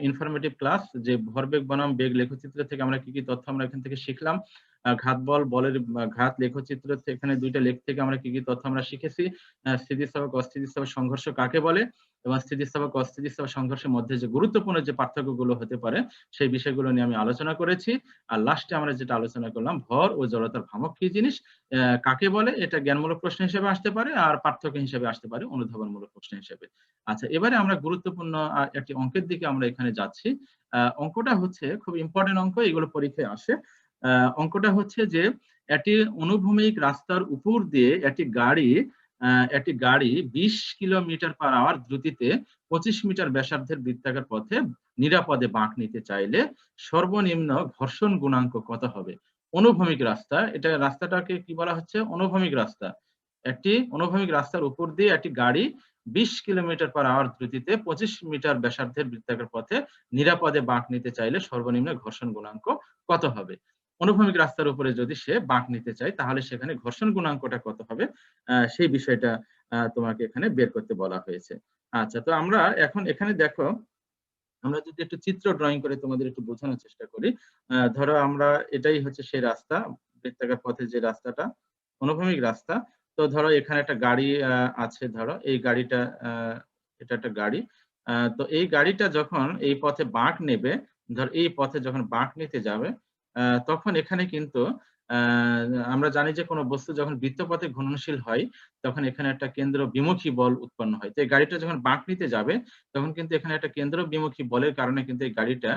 ইনফরমেটিভ ক্লাস, যে ভরবেগ বনাম বেগ লেখচিত্র থেকে আমরা কি কি তথ্য আমরা এখান থেকে শিখলাম। ঘাত বল, বলের ঘাত লেখচিত্র এখানে দুইটা লেখ থেকে আমরা কি কি তথ্য আমরা শিখেছি। স্থিতিস্থাপক অস্থিতিস্থাপক সংঘর্ষ কাকে বলে, এবং স্থিতিস্থাপক অস্থিতিস্থাপক সংঘর্ষের মধ্যে যে গুরুত্বপূর্ণ যে পার্থক্যগুলো হতে পারে সেই বিষয়গুলো নিয়ে আমি আলোচনা করেছি। আর লাস্টে আমরা যেটা আলোচনা করলাম, ভর ও জড়তার ভ্রামক কি জিনিস, কাকে বলে, এটা জ্ঞানমূলক প্রশ্ন হিসেবে আসতে পারে, আর পার্থক্য হিসেবে আসতে পারে অনুধাবনমূলক প্রশ্ন হিসেবে। আচ্ছা, এবারে আমরা গুরুত্বপূর্ণ একটি অঙ্কের দিকে আমরা এখানে যাচ্ছি। অঙ্কটা হচ্ছে খুব ইম্পর্টেন্ট অঙ্ক, এগুলো পরীক্ষায় আসে। অঙ্কটা হচ্ছে যে একটি অনুভূমিক রাস্তার উপর দিয়ে একটি গাড়ি 20 কিলোমিটার পার আওয়ার দ্রুতিতে 25 মিটার ব্যাসার্ধের বৃত্তাকার পথে নিরাপদে বাঁক নিতে চাইলে সর্বনিম্ন ঘর্ষণ গুণাঙ্ক কত হবে। অনুভূমিক রাস্তা, এটা রাস্তাটাকে কি বলা হচ্ছে, অনুভূমিক রাস্তা। একটি অনুভূমিক রাস্তার উপর দিয়ে একটি গাড়ি 20 কিলোমিটার পার আওয়ার দ্রুতিতে 25 মিটার ব্যাসার্ধের বৃত্তাকার পথে নিরাপদে বাঁক নিতে চাইলে সর্বনিম্ন ঘর্ষণ গুণাঙ্ক কত হবে। অনুভূমিক রাস্তার উপরে যদি সে বাঁক নিতে চায় তাহলে সেখানে ঘর্ষণ গুণাঙ্কটা কত হবে, সেই বিষয়টা তোমাকে এখানে বের করতে বলা হয়েছে। আচ্ছা, তো আমরা এখন এখানে দেখো, আমরা যদি একটু চিত্র ড্রয়িং করে তোমাদের একটু বোঝানোর চেষ্টা করি। ধরো আমরা, এটাই হচ্ছে সেই রাস্তা, বৃত্তাকার পথে যে রাস্তাটা অনুভূমিক রাস্তা। তো ধরো এখানে একটা গাড়ি আছে, ধরো এই গাড়িটা, এটা একটা গাড়ি। তো এই গাড়িটা যখন এই পথে বাঁক নেবে, ধর এই পথে যখন বাঁক নিতে যাবে, তখন এখানে কিন্তু আহ, আমরা জানি যে কোনো বস্তু যখন বৃত্তপথে ঘূর্ণনশীল হয় তখন এখানে একটা কেন্দ্র বিমুখী বল উৎপন্ন হয়। তো এই গাড়িটা যখন বাঁক নিতে যাবে তখন কিন্তু এখানে একটা কেন্দ্র বিমুখী বলের কারণে কিন্তু এই গাড়িটা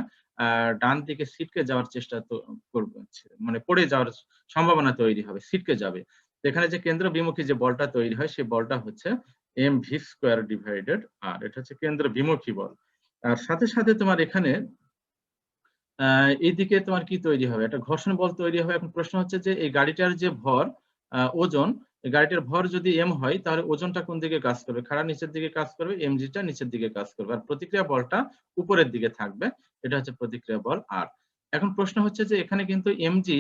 ডান দিকে ছিটকে যাওয়ার চেষ্টা তো করবে, মানে পড়ে যাওয়ার সম্ভাবনা তৈরি হবে, ছিটকে যাবে। তো এখানে যে কেন্দ্র বিমুখী যে বলটা তৈরি হয় সেই বলটা হচ্ছে এম ভি স্কোয়ার ডিভাইডেড আর, এটা হচ্ছে কেন্দ্র বিমুখী বল। আর সাথে সাথে তোমার এখানে এইদিকে তোমার কি তৈরি হবে, একটা ঘর্ষণ বল তৈরি হবে। এখন প্রশ্ন হচ্ছে যে এই গাড়িটার যে ভর, ওজন, গাড়িটার ভর যদি এম হয় তাহলে ওজনটা কোন দিকে কাজ করবে, খাড়া নিচের দিকে কাজ করবে, এমজিটা নিচের দিকে কাজ করবে, আর প্রতিক্রিয়া বলটা উপরের দিকে থাকবে, এটা হচ্ছে প্রতিক্রিয়া বল আর। এখন প্রশ্ন হচ্ছে যে এখানে কিন্তু এমজি,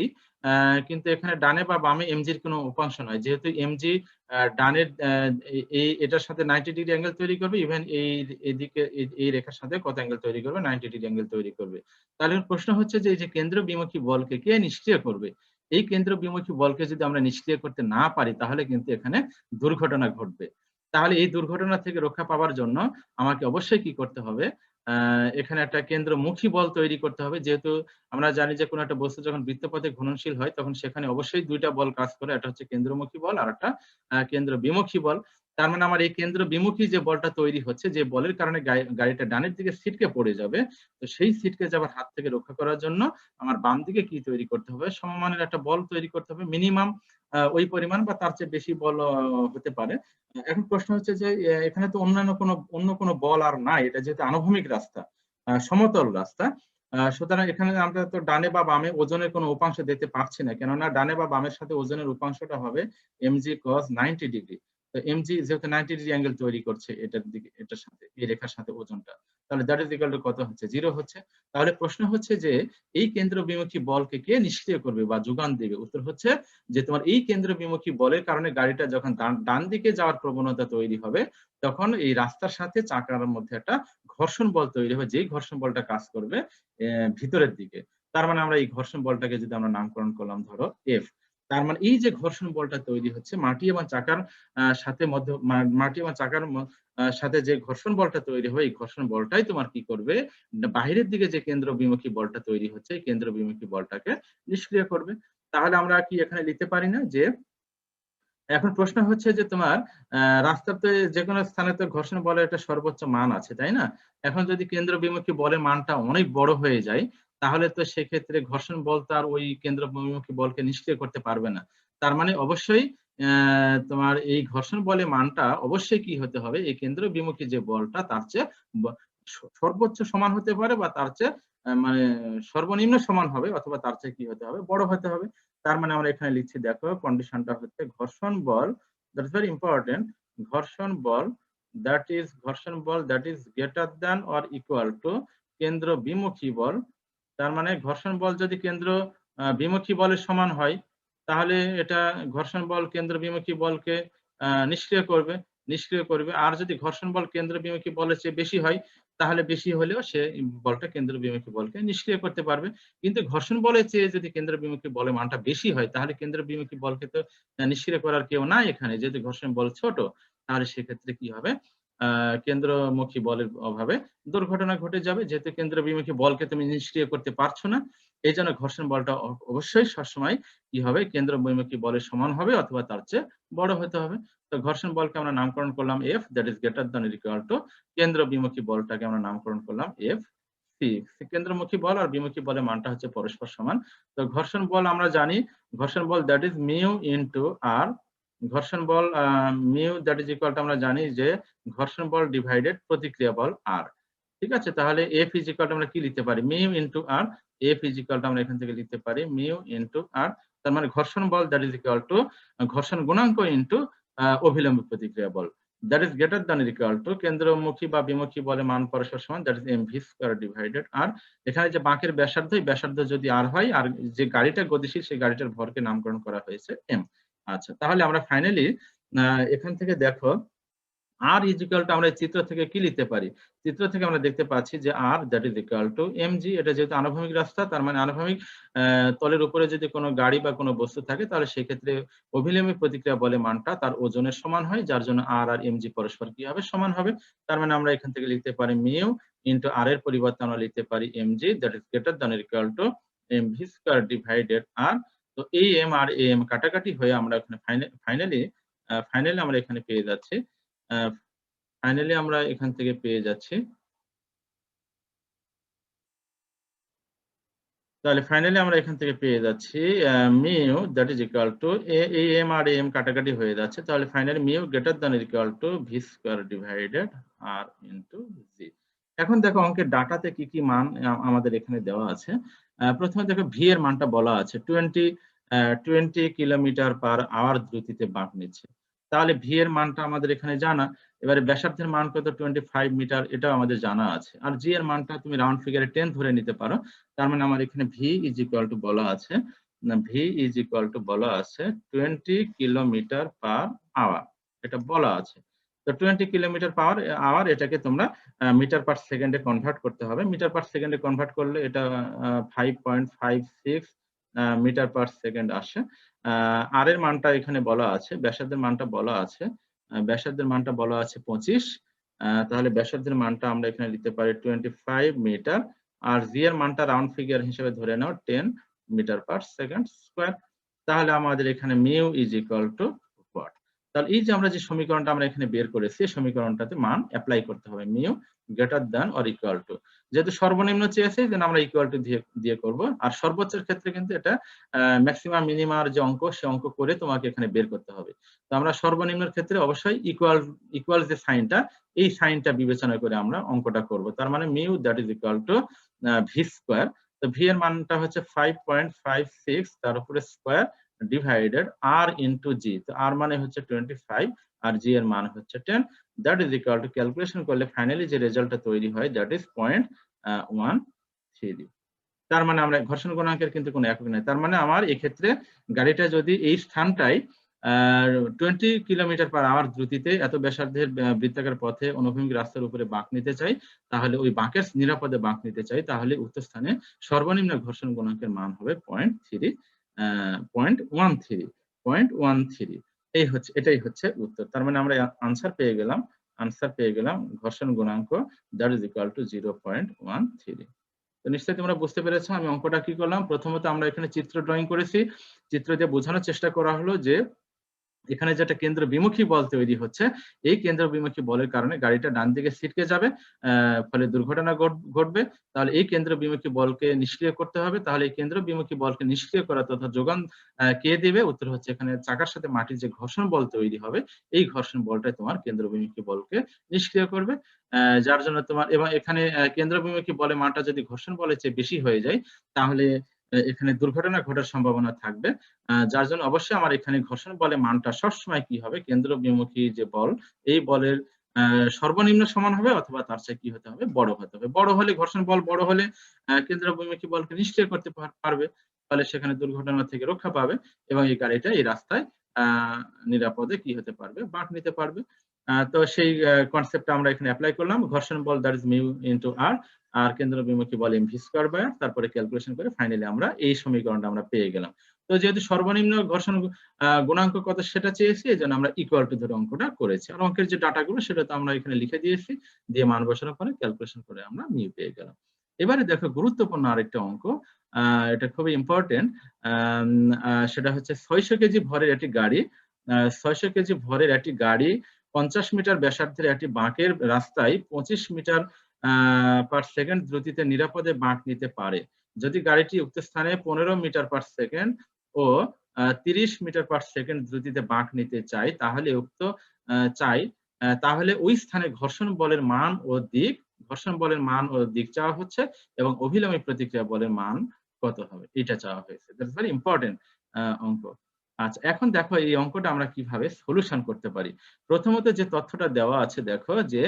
কিন্তু এখানে ডানে বা বামে এমজির কোনো উপাংশ নয়, যেহেতু এমজি ডানের এই এটার সাথে 90 ডিগ্রি অ্যাঙ্গেল তৈরি করবে, ইভেন এইদিকে এই রেখার সাথে কত অ্যাঙ্গেল তৈরি করবে, 90 ডিগ্রি অ্যাঙ্গেল তৈরি করবে। তাহলে প্রশ্ন হচ্ছে যে এই যে কেন্দ্র বিমুখী বলকে কে নিষ্ক্রিয় করবে। এই কেন্দ্র বিমুখী বলকে যদি আমরা নিষ্ক্রিয় করতে না পারি তাহলে কিন্তু এখানে দুর্ঘটনা ঘটবে। তাহলে এই দুর্ঘটনা থেকে রক্ষা পাওয়ার জন্য আমাকে অবশ্যই কি করতে হবে, এখানে একটা কেন্দ্রমুখী বল তৈরি করতে হবে। যেহেতু আমরা জানি যে কোনো একটা বস্তু যখন বৃত্তপথে ঘূর্ণনশীল হয় তখন সেখানে অবশ্যই দুইটা বল কাজ করে, একটা হচ্ছে কেন্দ্রমুখী বল আর একটা কেন্দ্র বিমুখী বল। তার মানে আমার এই কেন্দ্র বিমুখী যে বলটা তৈরি হচ্ছে, যে বলের কারণে গাড়িটা ডানের দিকে ছিটকে পড়ে যাবে, তো সেই ছিটকে যাওয়ার হাত থেকে রক্ষা করার জন্য আমার বাম দিকে কি তৈরি করতে হবে, সমমানের একটা বল তৈরি করতে হবে, মিনিমাম ওই পরিমাণ বা তার চেয়ে বেশি বল হতে পারে। এখন প্রশ্ন হচ্ছে যে এখানে তো অন্য কোনো বল আর নাই, এটা যেহেতু আনুভূমিক রাস্তা, সমতল রাস্তা, সুতরাং এখানে আমরা তো ডানে বা বামে ওজনের কোনো উপাংশ দিতে পারছি না, কেননা ডানে বা বামের সাথে ওজনের উপাংশটা হবে এমজি কস 90 ডিগ্রি। তো এমজি যেহেতু 90 ডিগ্রি অ্যাঙ্গেল তৈরি করছে এটার দিকে, এটার সাথে এই রেখার সাথে ওজনটা, তাহলে দ্যাট ইজ ইকুয়াল টু কত হচ্ছে, 0 হচ্ছে। তাহলে প্রশ্ন হচ্ছে যে এই কেন্দ্র বিমুখী বলকে কে নিষ্ক্রিয় করবে বা যোগান দেবে। উত্তর হচ্ছে যে তোমার এই কেন্দ্র বিমুখী বলের কারণে গাড়িটা যখন ডান দিকে যাওয়ার প্রবণতা তৈরি হবে তখন এই রাস্তার সাথে চাকার মধ্যে একটা ঘর্ষণ বল তৈরি হবে, যেই ঘর্ষণ বলটা কাজ করবে ভিতরের দিকে। তার মানে আমরা এই ঘর্ষণ বলটাকে যদি আমরা নামকরণ করলাম ধরো এফ, তার মানে এই যে ঘর্ষণ বলটা তৈরি হচ্ছে মাটি এবং চাকার সাথে মাটি এবং চাকার সাথে যে ঘর্ষণ বলটা তৈরি হয়, এই ঘর্ষণ বলটাই তোমার কি করবে, বাহিরের দিকে যে কেন্দ্র বিমুখী বলটা তৈরি হচ্ছে এই কেন্দ্র বিমুখী বলটাকে নিষ্ক্রিয় করবে। তাহলে আমরা কি এখানে লিখতে পারি না যে, এখন প্রশ্ন হচ্ছে যে তোমার রাস্তাতে যে কোনো স্থানে তো ঘর্ষণ বলের একটা সর্বোচ্চ মান আছে, তাই না। এখন যদি কেন্দ্র বিমুখী বলের মানটা অনেক বড় হয়ে যায় তাহলে তো সেক্ষেত্রে ঘর্ষণ বল তার ওই কেন্দ্র বিমুখী বলকে নিষ্ক্রিয় করতে পারবে না। তার মানে অবশ্যই তোমার এই ঘর্ষণ বলের মানটা অবশ্যই কি হতে হবে, এই কেন্দ্র বিমুখী যে বলটা তার চেয়ে সর্বোচ্চ সমান হতে পারে বা তার চেয়ে মানে সর্বনিম্ন সমান হবে অথবা তার চেয়ে কি হতে হবে, বড় হতে হবে। তার মানে আমরা এখানে লিখছি, দেখো কন্ডিশনটা হচ্ছে ঘর্ষণ বল, দ্যাট ইজ ভেরি ইম্পর্টেন্ট, ঘর্ষণ বল that is greater than or equal to কেন্দ্র বিমুখী বল। তার মানে ঘর্ষণ বল যদি কেন্দ্র বিমুখী বলের সমান হয়, তাহলে এটা ঘর্ষণ বল কেন্দ্র বিমুখী বলকে নিষ্ক্রিয় করবে। আর যদি ঘর্ষণ বল কেন্দ্র বিমুখী বলের চেয়ে বেশি হয়, তাহলে বেশি হলেও সে বলটা কেন্দ্র বিমুখী বলকে নিষ্ক্রিয় করতে পারবে। কিন্তু ঘর্ষণ বলের চেয়ে যদি কেন্দ্র বিমুখী বলের মানটা বেশি হয়, তাহলে কেন্দ্র বিমুখী বলকে তো নিষ্ক্রিয় করার কেউ নাই এখানে, যেহেতু ঘর্ষণ বল ছোট। তাহলে সেক্ষেত্রে কি হবে, কেন্দ্রমুখী বলের অভাবে দুর্ঘটনা ঘটে যাবে, যেহেতু কেন্দ্র বিমুখী বলকে তুমি নিষ্ক্রিয় করতে পারছো না। এই জন্য ঘর্ষণ বলটা অবশ্যই সবসময় কি হবে, কেন্দ্র বিমুখী বলের সমান হবে অথবা তার চেয়ে বড় হতে হবে। তো ঘর্ষণ বলকে আমরা নামকরণ করলাম F, that is greater than or equal to, কেন্দ্র বিমুখী বলটাকে আমরা নামকরণ করলাম এফ সি। কেন্দ্রমুখী বল আর বিমুখী বলের মানটা হচ্ছে পরস্পর সমান। তো ঘর্ষণ বল আমরা জানি, ঘর্ষণ বল that is mu into R, ঘর্ষণ বল মিউ দ্যাট ইজ ইকুয়াল টু, আমরা জানি যে ঘর্ষণ বল ডিভাইডেড প্রতিক্রিয়া বল আর। ঠিক আছে, তাহলে এফ ইজ ইকুয়াল টু আমরা কি লিখতে পারি, mu into R. F is equal to আমরা এখান থেকে লিখতে পারি মিউ ইনটু আর। তার মানে ঘর্ষণ বল দ্যাট ইজ ইকুয়াল টু ঘর্ষণ গুণাঙ্ক ইনটু অভিলম্ব প্রতিক্রিয়া বল, that is greater than equal to কেন্দ্রমুখী বা বিমুখী বলে মান পরস্পর সমান, that is m V square divided r. এখানে যে বাঁকের ব্যাসার্ধ যদি আর হয়, আর যে গাড়িটা গতিশীল সেই গাড়িটার ভরকে নামকরণ করা হয়েছে এম। আচ্ছা, তাহলে আমরা ফাইনালি এখান থেকে দেখো আর ইজ ইকুয়াল টু, আমরা চিত্র থেকে কি লিখতে পারি, চিত্র থেকে আমরা দেখতে পাচ্ছি যে r that is equal to m g. এটা যেহেতু আনুভূমিক রাস্তা, তার মানে আনুভূমিক তলের উপরে যদি কোনো গাড়ি বা কোনো বস্তু থাকে, তাহলে সেক্ষেত্রে অভিলম্বী প্রতিক্রিয়া বলে মানটা তার ওজনের সমান হয়, যার জন্য আর আর এমজি পরস্পর কি হবে, সমান হবে। তার মানে আমরা এখান থেকে লিখতে পারি মিউ ইনটু আর এর পরিবর্তে আমরা লিখতে পারি m g, that is greater than equal to m V square divided r. তো এই এম আর এম কাটাকাটি হয়ে আমরা এখানে ফাইনালি আমরা এখানে পেয়ে যাচ্ছি, ফাইনালি আমরা এখান থেকে পেয়ে যাচ্ছি, তাহলে ফাইনালি আমরা এখান থেকে পেয়ে যাচ্ছি mu that is equal to এই এম আর এম কাটাকাটি হয়ে যাচ্ছে, তাহলে finally mu greater than equal to v square divided r into g. এখন দেখো অঙ্কের ডাটাতে কি কি মান আমাদের এখানে দেওয়া আছে। প্রথমে দেখো ভি এর মানটা বলা আছে 20 কিলোমিটার পার আওয়ার দ্রুতিতে বাঁক নিচ্ছে, তাহলে ভি এর মানটা আমাদের এখানে জানা। এবারে ব্যাসার্ধের মান কত, 25 মিটার, এটাও আমাদের জানা আছে। আর জি এর মানটা তুমি রাউন্ড ফিগারে 10 ধরে নিতে পারো। তার মানে আমার এখানে ভি ইজ ইকুয়াল টু বলা আছে, ভি ইজ ইকুয়াল টু বলা আছে 20 কিলোমিটার পার আওয়ার, এটা বলা আছে। তো 20 কিলোমিটার পার আওয়ার, এটাকে তোমরা মিটার পার সেকেন্ডে কনভার্ট করতে হবে। মিটার পার সেকেন্ডে কনভার্ট করলে এটা 5.56 মিটার পার সেকেন্ড আসে। আর এর মানটা এখানে বলা আছে, ব্যাসার্ধের মানটা বলা আছে, ব্যাসার্ধের মানটা বলা আছে 25। তাহলে ব্যাসার্ধের মানটা আমরা এখানে লিখতে পারি 25 মিটার। আর জি এর মানটা রাউন্ড ফিগার হিসেবে ধরে নাও 10 মিটার পার সেকেন্ড স্কয়ার। তাহলে আমাদের এখানে mu is equal two what, তাহলে এই যে আমরা যে সমীকরণটা আমরা এখানে বের করেছি, এই সমীকরণটাতে মান অ্যাপ্লাই করতে হবে, mu greater than or equal two. যেহেতু সর্বনিম্ন চেয়েছে, যেন আমরা ইকুয়াল টু দিয়ে করব। আর সর্বোচ্চের ক্ষেত্রে কিন্তু এটা ম্যাক্সিমাম মিনিমার যে অঙ্ক, সে অঙ্ক করে তোমাকে এখানে বের করতে হবে। তো আমরা সর্বনিম্নের ক্ষেত্রে অবশ্যই ইকুয়াল যে সাইনটা, এই সাইনটা বিবেচনা করে আমরা অঙ্কটা করব। তার মানে mu that is equal to v square. তো ভি এর মানটা হচ্ছে 5.56, তার উপরে স্কয়ার ডিভাইডেড আর ইনটু জি। তো আর মানে হচ্ছে 25 আর জি এর মান হচ্ছে 10, that is equal two, calculation করলে ফাইনালি যে রেজাল্টটা তৈরি হয় দ্যাট ইজ 0.13। তার মানে আমরা ঘর্ষণ গুণাঙ্কের কিন্তু কোনো একক নাই। তার মানে আমার এক্ষেত্রে গাড়িটা যদি এই স্থানটায় 20 কিলোমিটার পার আওয়ার দ্রুতিতে এত ব্যাসার্ধের বৃত্তাকার পথে অনুভূমিক রাস্তার উপরে বাঁক নিতে চাই, তাহলে ওই বাঁকের নিরাপদে বাঁক নিতে চাই, তাহলে উক্ত স্থানে সর্বনিম্ন ঘর্ষণ গুণাঙ্কের মান হবে 0.13। এটাই হচ্ছে উত্তর। তার মানে আমরা আনসার পেয়ে গেলাম ঘর্ষণ গুণাঙ্ক দ্যাট ইজ ইকুয়াল টু 0.13। তো নিশ্চয়ই তোমরা বুঝতে পেরেছো আমি অঙ্কটা কি করলাম। প্রথমত আমরা এখানে চিত্র ড্রয়িং করেছি, চিত্র দিয়ে বোঝানোর চেষ্টা করা হলো যে এখানে যেটা কেন্দ্র বিমুখী বল তৈরি হচ্ছে, এই কেন্দ্র বিমুখী বলের কারণে গাড়িটা ডান দিকে ছিটকে যাবে, ফলে দুর্ঘটনা ঘটবে। তাহলে এই কেন্দ্র বিমুখী বলকে নিষ্ক্রিয় করতে হবে। তাহলে এই কেন্দ্র বিমুখী বলকে নিষ্ক্রিয় করা তথা যোগান কে দিবে? উত্তর হচ্ছে এখানে চাকার সাথে মাটির যে ঘর্ষণ বল তৈরি হবে, এই ঘর্ষণ বলটাই তোমার কেন্দ্র বিমুখী বলকে নিষ্ক্রিয় করবে। যার জন্য তোমার এবং এখানে কেন্দ্র বিমুখী বলের মানটা যদি ঘর্ষণ বলের চেয়ে বেশি হয়ে যায়, তাহলে এখানে দুর্ঘটনা ঘটার সম্ভাবনা থাকবে। যার জন্য অবশ্যই আমার এখানে ঘর্ষণ বলের মানটা সবসময় কি হবে? কেন্দ্র বিমুখী যে বল, এই বলের সর্বনিম্ন সমান হবে অথবা তার চেয়ে কি হতে হবে? বড় হতে হবে। বড় হলে ঘর্ষণ বল বড় হলে কেন্দ্র বিমুখী বলকে নিষ্ক্রিয় করতে পারবে। ফলে সেখানে দুর্ঘটনা থেকে রক্ষা পাবে এবং এই গাড়িটা এই রাস্তায় নিরাপদে কি হতে পারবে? বাঁক নিতে পারবে। তো সেই কনসেপ্টটা আমরা এখানে এপ্লাই করলাম। ঘর্ষণ বল দ্যাট ইজ মিউ ইনটু আর, আর কেন্দ্র বিমুখী বল এমভি স্কয়ার বাই আর, তারপরে ক্যালকুলেশন করে ফাইনালি আমরা এই সমীকরণটা আমরা পেয়ে গেলাম। তো যেহেতু সর্বনিম্ন ঘর্ষণ গুণাঙ্ক কত সেটা চেয়েছি, এজন্য আমরা ইকুয়াল টু ধরে অঙ্কটা করেছি। আর অঙ্কের যে ডাটাগুলো সেটা তো আমরা এখানে লিখে দিয়েছি, দিয়ে মান বসানোর পরে ক্যালকুলেশন করে আমরা মিউ পেয়ে গেলাম। এবারে দেখো গুরুত্বপূর্ণ আরেকটা অঙ্ক, এটা খুবই ইম্পর্টেন্ট। সেটা হচ্ছে 600 কেজি ভরের একটি গাড়ি, 600 কেজি ভরের একটি গাড়ি 50 মিটার ব্যাসার্ধের একটি বাঁকের রাস্তায় 25 মিটার পার সেকেন্ড দ্রুতিতে নিরাপদে বাঁক নিতে পারে। যদি গাড়িটি উক্ত স্থানে 15 মিটার পার সেকেন্ড ও 30 মিটার পার সেকেন্ড দ্রুতিতে বাঁক নিতে চাই, তাহলে তাহলে ওই স্থানে ঘর্ষণ বলের মান ও দিক, ঘর্ষণ বলের মান ও দিক চাওয়া হচ্ছে এবং অভিলম্বী প্রতিক্রিয়া বলের মান কত হবে এটা চাওয়া হয়েছে। দ্যাটস ভেরি ইম্পর্টেন্ট অঙ্ক। আচ্ছা, এখন দেখো এই অঙ্কটা আমরা কিভাবে সলিউশন করতে পারি। প্রথমত যে তথ্যটা দেওয়া আছে দেখো যে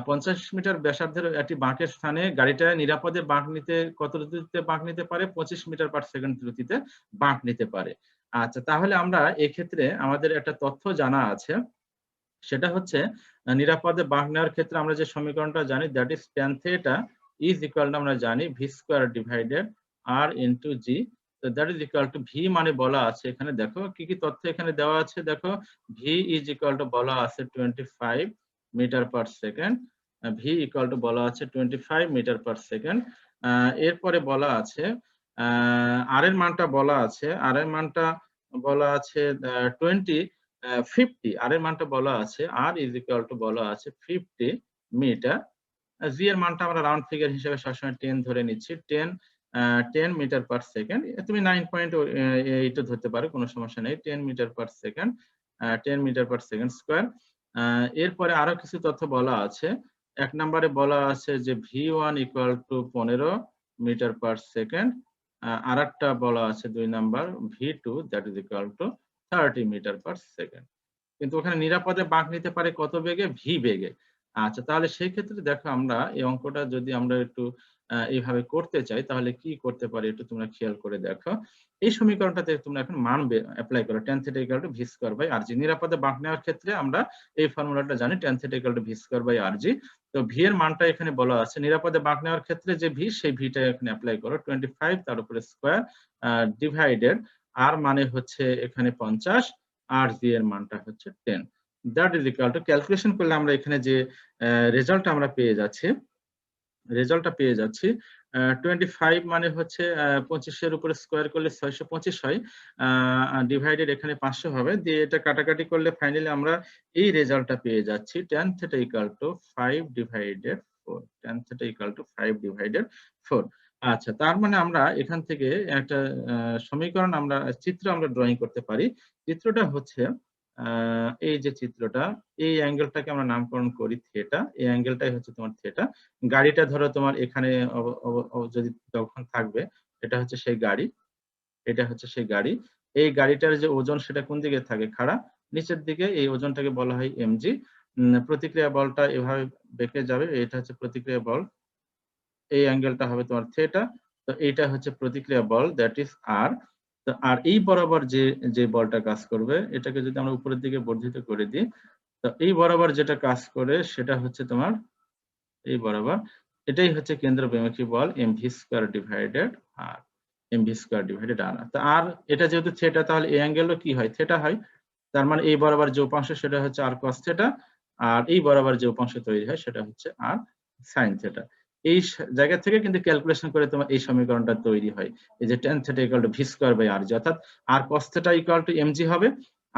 50 মিটার ব্যাসার্ধের একটি বাঁকের স্থানে গাড়িটা নিরাপদে বাঁক নিতে কত দ্রুতিতে বাঁক নিতে পারে? 25 মিটার পার সেকেন্ড দ্রুতিতে বাঁক নিতে পারে। আচ্ছা, তাহলে আমরা এক্ষেত্রে আমাদের একটা তথ্য জানা আছে, সেটা হচ্ছে নিরাপদে বাঁক নেওয়ার ক্ষেত্রে আমরা যে সমীকরণটা জানি that is tan theta is equal to আমরা জানি v square divided r into g। তো that is equal to v মানে বলা আছে এখানে, দেখো কি কি তথ্য এখানে দেওয়া আছে। দেখো v ইজ ইকুয়াল টু বলা আছে 25 metre per second, v equal to বলা আছে 25 মিটার পার সেকেন্ড। এরপরে বলা আছে r এর মানটা বলা আছে, r এর মানটা বলা আছে 50, আর এর মানটা বলা আছে r ইজ ইকুয়াল টু বলা আছে 50 মিটার। জি এর মানটা আমরা রাউন্ড ফিগার হিসেবে সবসময় 10 ধরে নিচ্ছি, 10 মিটার পার সেকেন্ড। তুমি 9.8 ধরতে পারো, কোনো সমস্যা নেই। 10 metre per second, 10 metre per second square. এরপরে আরো কিছু তথ্য বলা আছে। এক নম্বরে বলা আছে যে v1 equal to 15 metre per second. আর একটা বলা আছে 2 number v2 that is equal to 30 metre per second. কিন্তু ওখানে নিরাপদে বাঁক নিতে পারে কত বেগে? ভি বেগে। আচ্ছা, তাহলে সেই ক্ষেত্রে দেখো আমরা এই অঙ্কটা যদি আমরা একটু এইভাবে করতে চাই তাহলে কি করতে পারি একটু তোমরা খেয়াল করে দেখো। এই সমীকরণটাতে তোমরা এখন মান অ্যাপ্লাই করো, tan theta equal to v square by rg। নিরাপদে বাঁক নেওয়ার ক্ষেত্রে আমরা এই ফর্মুলাটা জানি, tan theta equal to v square by rg। তো v এর মানটা এখানে বলা আছে, নিরাপদে বাঁক নেওয়ার ক্ষেত্রে যে v, সেই ভিটা এখানে অ্যাপ্লাই করো, 25 তার উপরে স্কয়ার ডিভাইডেড r মানে হচ্ছে এখানে 50 আর জি এর মানটা হচ্ছে 10। That is equal two, calculation করলে আমরা এখানে যে রেজাল্টটা আমরা পেয়ে যাচ্ছি, 25 মানে হচ্ছে 25 এর উপরে স্কয়ার করলে 625 হয়, ডিভাইডেড এখানে 500 হবে, দিয়ে এটা কাটাকাটি করলে ফাইনালি আমরা এই রেজাল্টটা পেয়ে যাচ্ছি, tan theta equal two 5 divided 4, tan theta equal two 5 divided 4। আচ্ছা, তার মানে আমরা এখান থেকে একটা সমীকরণ, আমরা চিত্র আমরা ড্রয়িং করতে পারি। চিত্রটা হচ্ছে এই যে চিত্রটা, এই অ্যাঙ্গেলটাকে আমরা নামকরণ করি থিটা, এই অ্যাঙ্গেলটাই হচ্ছে তোমার থিটা। গাড়িটা ধরো তোমার এখানে যদি যখন থাকবে, এটা হচ্ছে সেই গাড়ি, এটা হচ্ছে সেই গাড়ি। এই গাড়িটার যে ওজন সেটা কোন দিকে থাকে? খাড়া নিচের দিকে। এই ওজনটাকে বলা হয় এমজি। প্রতিক্রিয়া বলটা এভাবে বেঁকে যাবে, এটা হচ্ছে প্রতিক্রিয়া বল, এই অ্যাঙ্গেলটা হবে তোমার থিটা। তো এইটা হচ্ছে প্রতিক্রিয়া বল দ্যাট ইজ আর। তো আর এই বরাবর যে যে বলটা কাজ করবে, এটাকে যদি আমরা উপরের দিকে বর্ধিত করে দিই, তো এই বরাবর যেটা কাজ করে সেটা হচ্ছে তোমার এই বরাবর, এটাই হচ্ছে কেন্দ্র বিমুখী বল এমভি স্কয়ার ডিভাইডেড আর, এমভি স্কয়ার ডিভাইডেড আর। তো আর এটা যেহেতু থিটা, তাহলে এই অ্যাঙ্গেলও কি হয়? থিটা হয়। তার মানে এই বরাবর যে উপাংশ সেটা হচ্ছে আর cos থিটা, আর এই বরাবর যে উপাংশ তৈরি হয় সেটা হচ্ছে আর sin থিটা। এই জায়গা থেকে কিন্তু ক্যালকুলেশন করে তোমার এই সমীকরণটা তৈরি হয়, এই যে tan theta equal to v square by rg, অর্থাৎ আর cos theta equal to mg হবে,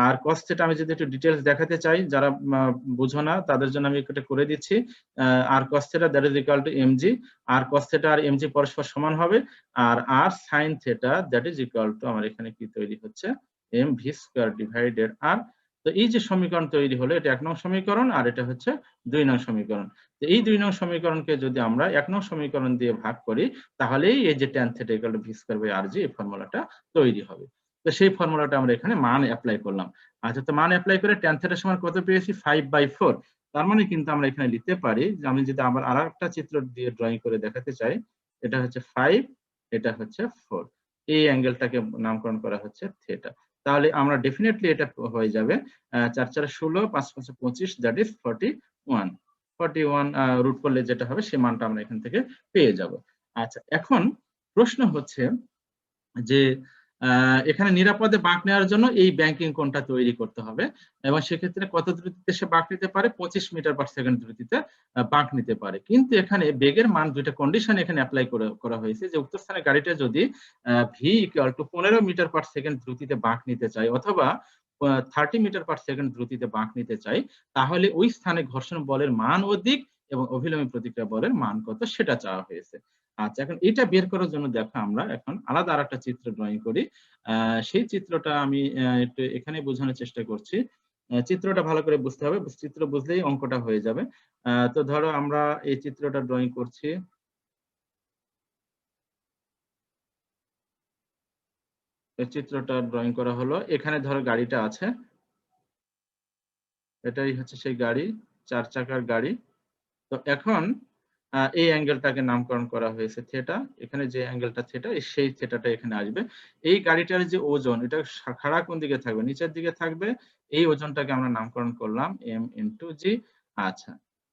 আর cos θ আমি যদি একটু ডিটেইলস দেখাতে চাই, যারা বুঝো না তাদের জন্য আমি এটা করে দিচ্ছি। আর cos θ that is equal to mg, R cos θ R mg পরস্পর সমান হবে, আর r sin θ that is equal to আমার এখানে কি তৈরি হচ্ছে mv স্কয়ার ডিভাইডেড r। তো এই যে সমীকরণ তৈরি হলো, এটা 1 নং সমীকরণ আর এটা হচ্ছে 2 নং সমীকরণ। তো এই 2 নং সমীকরণকে যদি আমরা 1 নং সমীকরণ দিয়ে ভাগ করি, তাহলেই এই যে tan θ equal to v square by rg এই ফর্মুলাটা তৈরি হবে। তো সেই ফর্মুলাটা আমরা এখানে মান এপ্লাই করলাম। আচ্ছা, তো মান এপ্লাই করে tan θ সমান কত পেয়েছি? 5/4। তার মানে কিন্তু আমরা এখানে লিখতে পারি যে, আমি যদি আবার আরেকটা চিত্র দিয়ে ড্রয়িং করে দেখাতে চাই, এটা হচ্ছে 5, এটা হচ্ছে 4। এই অ্যাঙ্গেলটাকে নামকরণ করা হচ্ছে থিটা। তাহলে আমরা ডেফিনেটলি এটা হয়ে যাবে 4 4 16 5 5 25 দ্যাট ইজ 41। 41 রুট করলে যেটা হবে সেই মানটা আমরা এখান থেকে পেয়ে যাব। আচ্ছা, এখন প্রশ্ন হচ্ছে যে এখানে নিরাপদে বাঁক নেওয়ার জন্য এই ব্যাংকিং কোণটা তৈরি করতে হবে, এবং সেক্ষেত্রে কত দ্রুতিতে সে বাঁক নিতে পারে? 25 মিটার পার সেকেন্ড দ্রুতিতে বাঁক নিতে পারে। কিন্তু এখানে বেগের মান দুইটা কন্ডিশন এখানে অ্যাপ্লাই করা হয়েছে, যে উক্ত স্থানে গাড়িটা যদি V equal to 15 metre per second দ্রুতিতে বাঁক নিতে চায়, অথবা 30 মিটার পার সেকেন্ড দ্রুতিতে বাঁক নিতে চাই, তাহলে ওই স্থানে ঘর্ষণ বলের মান ও দিক এবং অভিলম্বী প্রতিক্রিয়া বলের মান কত সেটা চাওয়া হয়েছে। আচ্ছা, এখন এটা বের করার জন্য দেখো আমরা এখন আলাদা আরেকটা চিত্র ড্রয়িং করি। সেই চিত্রটা আমি একটু এখানে বোঝানোর চেষ্টা করছি। চিত্রটা ভালো করে বুঝতে হবে, চিত্র বুঝলেই অঙ্কটা হয়ে যাবে। তো ধরো আমরা এই চিত্রটা ড্রয়িং করছি। এই চিত্রটা ড্রয়িং করা হলো, এখানে ধরো গাড়িটা আছে, এটাই হচ্ছে সেই গাড়ি, 4 চাকার গাড়ি। তো এখন এই অ্যাঙ্গেলটাকে নামকরণ করা হয়েছে থিটা। এখানে যে অ্যাঙ্গেলটা থিটা, সেই থিটাটা এখানে আসবে। এই গাড়িটার যে ওজন, এটা খাড়া কোন দিকে থাকবে? নিচের দিকে থাকবে। এই ওজনটাকে আমরা নামকরণ করলাম m * g। আচ্ছা,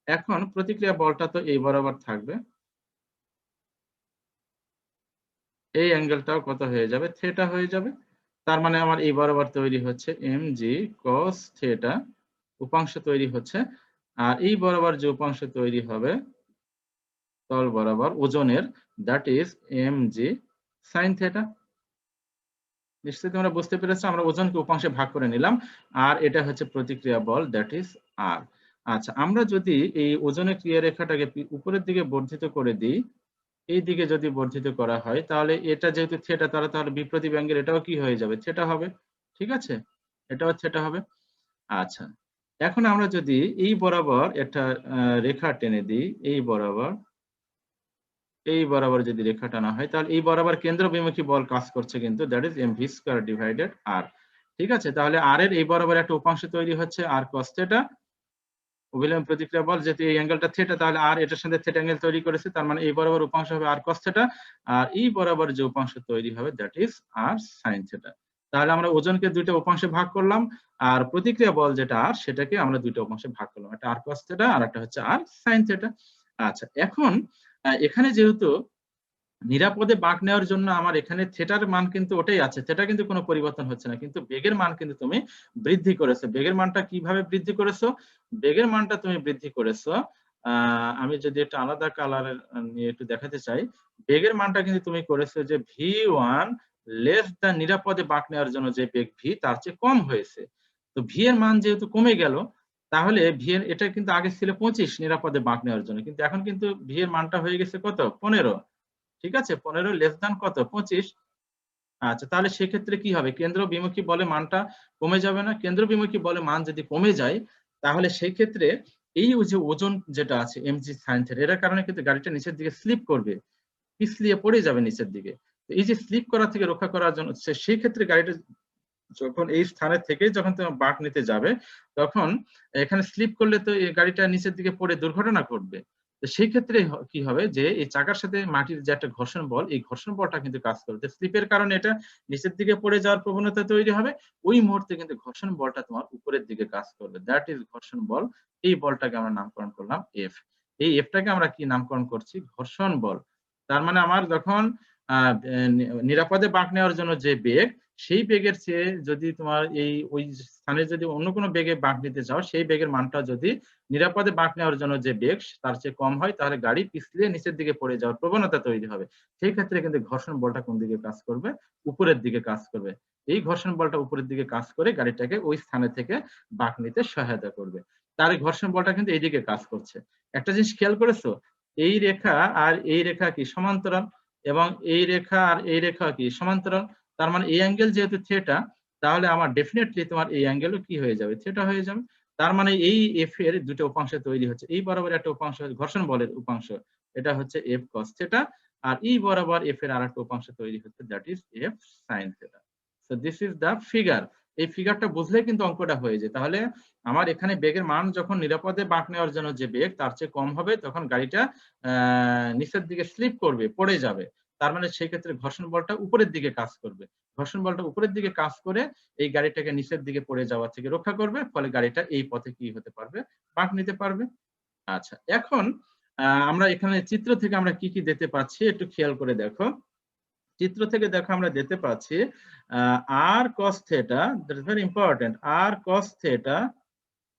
এখন প্রতিক্রিয়া বলটা তো এই বরাবর থাকবে। এই অ্যাঙ্গেলটাও কত হয়ে যাবে? থিটা হয়ে যাবে। তার মানে আমার এই বরাবর তৈরি হচ্ছে mg cos θ উপাংশ তৈরি হচ্ছে, আর এই বরাবর যে উপাংশ তৈরি হবে তল বরাবর ওজনের, দ্যাট ইজ mg sin θ। নিশ্চয়ই তোমরা বুঝতে পেরেছো, আমরা ওজনকে উপাংশে ভাগ করে নিলাম, আর এটা হচ্ছে প্রতিক্রিয়া বল, দ্যাট ইজ r। আচ্ছা, আমরা যদি এই ওজনের ক্রিয়া রেখাটাকে উপরের দিকে বর্ধিত করে দিই, এই দিকে যদি বর্ধিত করা হয়, তাহলে এটা যেহেতু থিটা, তাহলে বিপ্রতীপ অ্যাঙ্গেল এটাও কি হয়ে যাবে? থিটা হবে। ঠিক আছে, এটাও থিটা হবে। আচ্ছা, এখন আমরা যদি এই বরাবর একটা রেখা টেনে দিই, এই বরাবর যদি রেখা টানা হয়, তাহলে এই বরাবর কেন্দ্রবিমুখী বল কাজ করছে কিন্তু, that is mv square divided r। ঠিক আছে, তাহলে r এর এই বরাবর একটা উপাংশ তৈরি হচ্ছে r cos θ, অভিলম্ব প্রতিক্রিয়া বল যেহেতু এই অ্যাঙ্গেলটা থিটা, তাহলে r এটার সাথে থিটা অ্যাঙ্গেল তৈরি করেছে, তার মানে এই বরাবর উপাংশ হবে r cos θ, আর এই বরাবর যে উপাংশ তৈরি হবে দ্যাট ইজ r sin θ। তাহলে আমরা ওজনকে দুইটা উপাংশে ভাগ করলাম, আর প্রতিক্রিয়া বল যেটা r সেটাকে আমরা দুইটা উপাংশে ভাগ করলাম, একটা r cos θ আর একটা হচ্ছে r sin θ। আচ্ছা, এখন এখানে যেহেতু নিরাপদে বাঁক নেওয়ার জন্য আমার এখানে থিটার মান কিন্তু ওটাই আছে, থিটা কিন্তু কোনো পরিবর্তন হচ্ছে না, কিন্তু বেগের মান কিন্তু তুমি বৃদ্ধি করেছো। বেগের মানটা কিভাবে বৃদ্ধি করেছো? বেগের মানটা তুমি বৃদ্ধি করেছো, আমি যদি একটা আলাদা কালারের নিয়ে একটু দেখাতে চাই, বেগের মানটা কিন্তু তুমি করেছো যে v1 লেস দ্যান, নিরাপদে বাঁক নেওয়ার জন্য যে বেগ v তার চেয়ে কম হয়েছে। তো v এর মান যেহেতু কমে গেল, তাহলে ভি এর, এটা কিন্তু আগে ছিল 25 নিরাপদে বাঁক নেওয়ার জন্য, কিন্তু এখন কিন্তু ভি এর মানটা হয়ে গেছে কত? 15। ঠিক আছে, 15 লেস দ্যান কত? 25। আচ্ছা, তাহলে সেক্ষেত্রে কি হবে? কেন্দ্র বিমুখী বলে মানটা কমে যাবে না? কেন্দ্র বিমুখী বলে মান যদি কমে যায়, তাহলে সেই ক্ষেত্রে এই যে ওজন যেটা আছে mg sin θ, এর কারণে কিন্তু গাড়িটা নিচের দিকে স্লিপ করবে, পিছলিয়ে পড়ে যাবে নিচের দিকে। তো এই যে স্লিপ করা থেকে রক্ষা করার জন্য সেই ক্ষেত্রে গাড়িটা যখন এই স্থানে থেকে যখন তুমি বাঁক নিতে যাবে, তখন এখানে স্লিপ করলে তো এই গাড়িটা নিচের দিকে পড়ে দুর্ঘটনা ঘটবে। তো সেই ক্ষেত্রে কি হবে, যে এই চাকার সাথে মাটির যে একটা ঘর্ষণ বল, এই ঘর্ষণ বলটা কিন্তু কাজ করবে। স্লিপের কারণে এটা নিচের দিকে পড়ে যাওয়ার প্রবণতা তৈরি হবে, ওই মুহূর্তে কিন্তু ঘর্ষণ বলটা তোমার উপরের দিকে কাজ করবে, দ্যাট ইজ ঘর্ষণ বল। এই বলটাকে আমরা নামকরণ করলাম এফ। এই এফটাকে আমরা কি নামকরণ করছি? ঘর্ষণ বল। তার মানে আমার যখন নিরাপদে বাঁক নেওয়ার জন্য যে বেগ, সেই বেগের চেয়ে যদি তোমার ওই স্থানে যদি অন্য কোনো বেগে বাঁক নিতে চাও, সেই বেগের মানটা যদি নিরাপদে বাঁক নেওয়ার জন্য যে বেগ তার চেয়ে কম হয়, তাহলে গাড়ি পিছলিয়ে নিচের দিকে পড়ে যাওয়ার প্রবণতা তৈরি হবে। সেই ক্ষেত্রে কিন্তু ঘর্ষণ বলটা কোন দিকে কাজ করবে? উপরের দিকে কাজ করবে। এই ঘর্ষণ বলটা উপরের দিকে কাজ করে গাড়িটাকে ওই স্থানে থেকে বাঁক নিতে সহায়তা করবে। তার এই ঘর্ষণ বলটা কিন্তু এইদিকে কাজ করছে। একটা জিনিস খেয়াল করেছো, এই রেখা আর এই রেখা কি সমান্তরাল, এবং এই রেখা আর এই রেখা কি সমান্তরাল। তার মানে এই অ্যাঙ্গেল যেহেতু থিটা, তাহলে আমার ডেফিনেটলি তোমার এই অ্যাঙ্গেলও কি হয়ে যাবে? থিটা হয়ে যাবে। তার মানে এই এফ এর দুটো উপাংশ তৈরি হচ্ছে। এই বরাবর একটা উপাংশ ঘর্ষণ বলের উপাংশ, এটা হচ্ছে এফ কস থিটা, আর এই বরাবর এফ এর আরেকটা উপাংশ তৈরি হচ্ছে, that is F sine theta. So this is the figure. এই ফিগারটা বুঝলে কিন্তু অঙ্কটা হয়ে যায়। তাহলে আমার এখানে বেগের মান যখন নিরাপদে বাঁক নেওয়ার জন্য যে বেগ তার চেয়ে কম হবে, তখন গাড়িটা নিচের দিকে স্লিপ করবে, পড়ে যাবে। তার মানে সেই ক্ষেত্রে ঘর্ষণ বলটা উপরের দিকে কাজ করবে। ঘর্ষণ বলটা উপরের দিকে কাজ করে এই গাড়িটাকে নিচের দিকে পড়ে যাওয়া থেকে রক্ষা করবে, ফলে গাড়িটা এই পথে কি হতে পারবে? বাঁক নিতে পারবে। আচ্ছা, এখন আমরা এখানে চিত্র থেকে আমরা কি কি দেখতে পাচ্ছি একটু খেয়াল করে দেখো। চিত্র থেকে দেখো আমরা দেখতে পাচ্ছি আর cos theta, that is very important, আর cos থিটা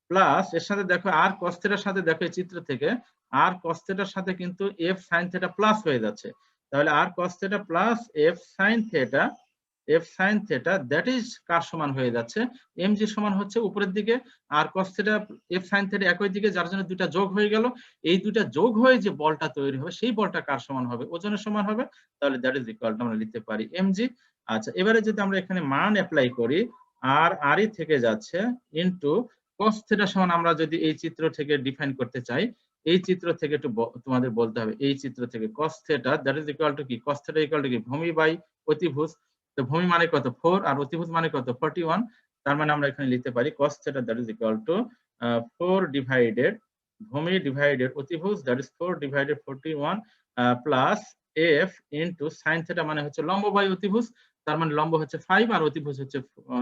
প্লাস এর সাথে দেখো আর cos থিটার সাথে দেখো এই চিত্র থেকে আর cos থিটার সাথে কিন্তু f sin থিটা প্লাস হয়ে যাচ্ছে। তাহলে r cos theta plus f sin theta that is কার সমান হয়ে যাচ্ছে? mg সমান হচ্ছে উপরের দিকে r cos theta f sin theta একই দিকে, যার জন্য দুটো যোগ হয়ে গেল। এই দুটো যোগ হয়ে যে বলটা তৈরি হবে সেই বলটা কার সমান হবে? ওজনের সমান হবে। তাহলে দ্যাট ইজ ইকুয়াল টু আমরা লিখতে পারি mg। আচ্ছা, এবারে যদি আমরা এখানে মান অ্যাপ্লাই করি, আর আরই থেকে যাচ্ছে ইনটু cos থিটা সমান, আমরা যদি এই চিত্র থেকে ডিফাইন করতে চাই, এই চিত্র থেকে একটু তোমাদের বলতে হবে, এই চিত্র থেকে cos theta that is equal two কি? cos থিটা ইকুয়াল টু কি? ভূমি বাই অতিভুজ। তো ভূমি মানে কত? 4, আর অতিভুজ মানে কত? 41। তার মানে আমরা এখানে লিখতে পারি cos theta that is equal two 4 divided ভূমি ডিভাইডেড অতিভুজ, that is 4 divided 41 plus f into sin theta মানে হচ্ছে লম্ব বাই অতিভুজ। তার মানে লম্ব হচ্ছে 5 আর অতিভুজ হচ্ছে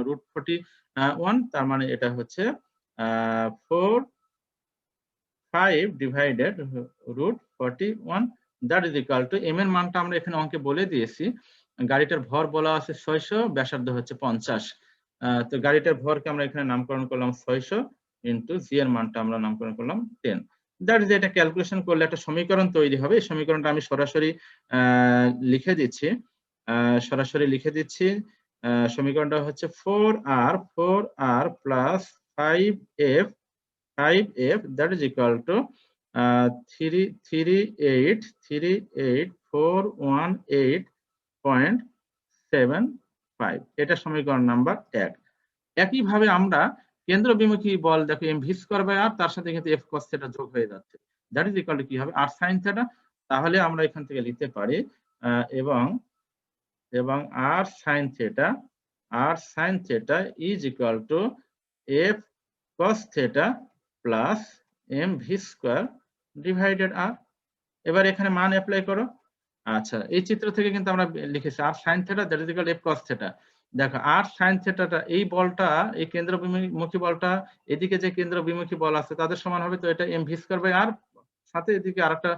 √41। তার মানে এটা হচ্ছে 4 5 divided √41, that is equal two m এর মানটা আমরা এখানে অঙ্কে বলে দিয়েছি। গাড়িটার ভর বলা আছে 600, ব্যাসার্ধ হচ্ছে 50। তো গাড়িটার ভরকে আমরা এখানে নামকরণ করলাম 600 ইনটু জি এর মানটা আমরা নামকরণ করলাম 10। দ্যাট ইজ, এটা ক্যালকুলেশন করলে একটা সমীকরণ তৈরি হবে। এই সমীকরণটা আমি সরাসরি লিখে দিচ্ছি। সমীকরণটা হচ্ছে 4r plus 5f that is equal to 338,418.75। এটা সমীকরণ নাম্বার 1। একইভাবে আমরা কেন্দ্র বিমুখী বল দেখো mv স্কয়ার বাই r, তার সাথে কিন্তু f cos থিটা যোগ হয়ে যাচ্ছে, দ্যাট ইজ ইকুয়াল টু কি হবে? r sin theta. তাহলে আমরা এখান থেকে লিখতে পারি এবং r sin theta is equal two f cos theta plus mv square divided r। এবার এখানে মান অ্যাপ্লাই করো। আচ্ছা, এই চিত্র থেকে কিন্তু আমরা লিখেছি r sin theta that is equal f cos theta. দেখো r sin থিটাটা, এই বলটা, এই কেন্দ্র বিমুখী বলটা, এদিকে যে কেন্দ্র বিমুখী বল আছে তাদের সমান হবে। তো এটা mv স্কয়ার বাই r, সাথে এদিকে আরেকটা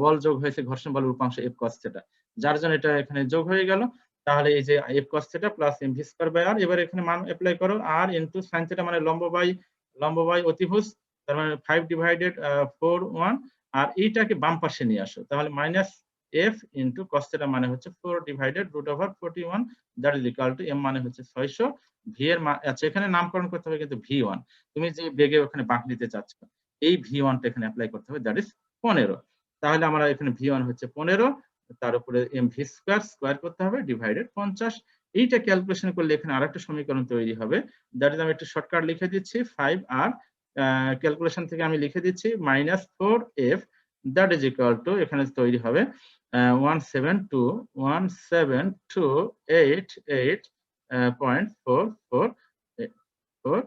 বল যোগ হয়েছে, ঘর্ষণ বলের উপাংশ f cos থিটা, যার জন্য এটা এখানে যোগ হয়ে গেল। তাহলে এই যে f cos theta plus mv square by r, এবার এখানে মান অ্যাপ্লাই করো। r ইনটু sin থিটা মানে লম্ব বাই অতিভুজ, তার মানে 5 ডিভাইডেড 41, আর এইটাকে বাম পাশে নিয়ে আসো। তাহলে minus f into cos theta মানে হচ্ছে 4 divided √41, that is equal two m মানে হচ্ছে 600, v এর মান, আচ্ছা এখানে নামকরণ করতে হবে কিন্তু v1, তুমি যে বেগে ওখানে বাঁক নিতে চাচ্ছ এই v1 টা এখানে অ্যাপ্লাই করতে হবে, দ্যাট ইজ 15। তাহলে আমরা এখানে v1 হচ্ছে 15, তার উপরে mv স্কয়ার করতে হবে ডিভাইডেড 50। এইটা ক্যালকুলেশন করলে এখানে আরেকটা সমীকরণ তৈরি হবে, দ্যাট ইজ, আমি একটু শর্টকাট লিখে দিচ্ছি, 5r ক্যালকুলেশন থেকে আমি লিখে দিচ্ছি -4f, that is equal two, এখানে তৈরি হবে 172,172,88.444।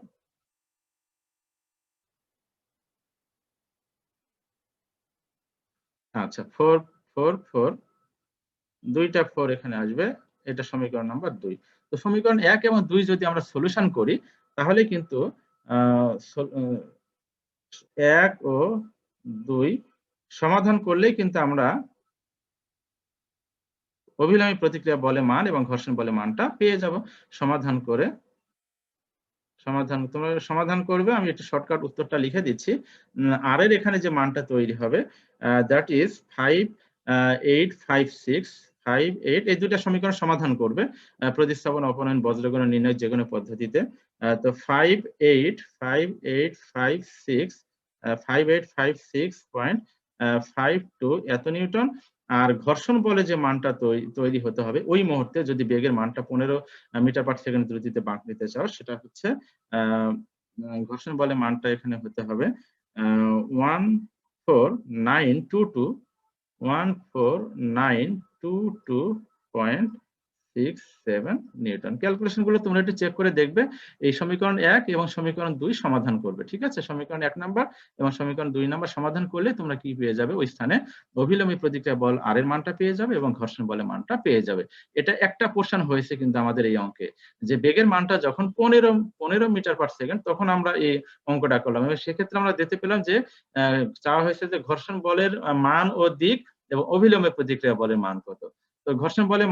আচ্ছা, 444, দুইটা 4 এখানে আসবে, এটা সমীকরণ নাম্বার 2। তো সমীকরণ 1 এবং 2 যদি আমরা সলিউশন করি, তাহলে কিন্তু 1 ও 2 সমাধান করলেই কিন্তু আমরা অভিলম্বী প্রতিক্রিয়া বলে মান এবং ঘর্ষণ বলে মানটা পেয়ে যাব। তোমরা সমাধান করবে, আমি একটু শর্টকাট উত্তরটা লিখে দিচ্ছি। আর এর এখানে যে মানটা তৈরি হবে দ্যাট ইজ 5.856 এই দুইটা সমীকরণ সমাধান করবে প্রতিস্থাপন, অপনয়ন, বজ্রগণন নির্ণয় যে কোনো পদ্ধতিতে। তো 5856.52 এত নিউটন। আর ঘর্ষণ বলে যে মানটা তৈরি হতে হবে ওই মুহূর্তে, যদি বেগের মানটা 15 মিটার পার সেকেন্ড দ্রুতিতে বাঁক নিতে চাও, সেটা হচ্ছে ঘর্ষণ বলে মানটা এখানে হতে হবে 14922.67 নিউটন। ক্যালকুলেশন গুলো তোমরা একটু চেক করে দেখবে। এই সমীকরণ 1 এবং সমীকরণ 2 সমাধান করবে, ঠিক আছে? সমীকরণ 1 নাম্বার এবং সমীকরণ 2 নাম্বার সমাধান করলে তোমরা কি পেয়ে যাবে? ওই স্থানে অভিলম্বী প্রতিক্রিয়া বল আর এর মানটা পেয়ে যাবে এবং ঘর্ষণ বলের মানটা পেয়ে যাবে। এটা একটা পোরশন হয়েছে কিন্তু আমাদের এই অঙ্কে, যে বেগের মানটা যখন 15 মিটার পার সেকেন্ড, তখন আমরা এই অঙ্কটা করলাম এবং সেক্ষেত্রে আমরা দেখতে পেলাম যে চাওয়া হয়েছে যে ঘর্ষণ বলের মান ও দিক এবং অভিলম্বী প্রতিক্রিয়া বলের মান কত। তো ঘর্ষণ বলের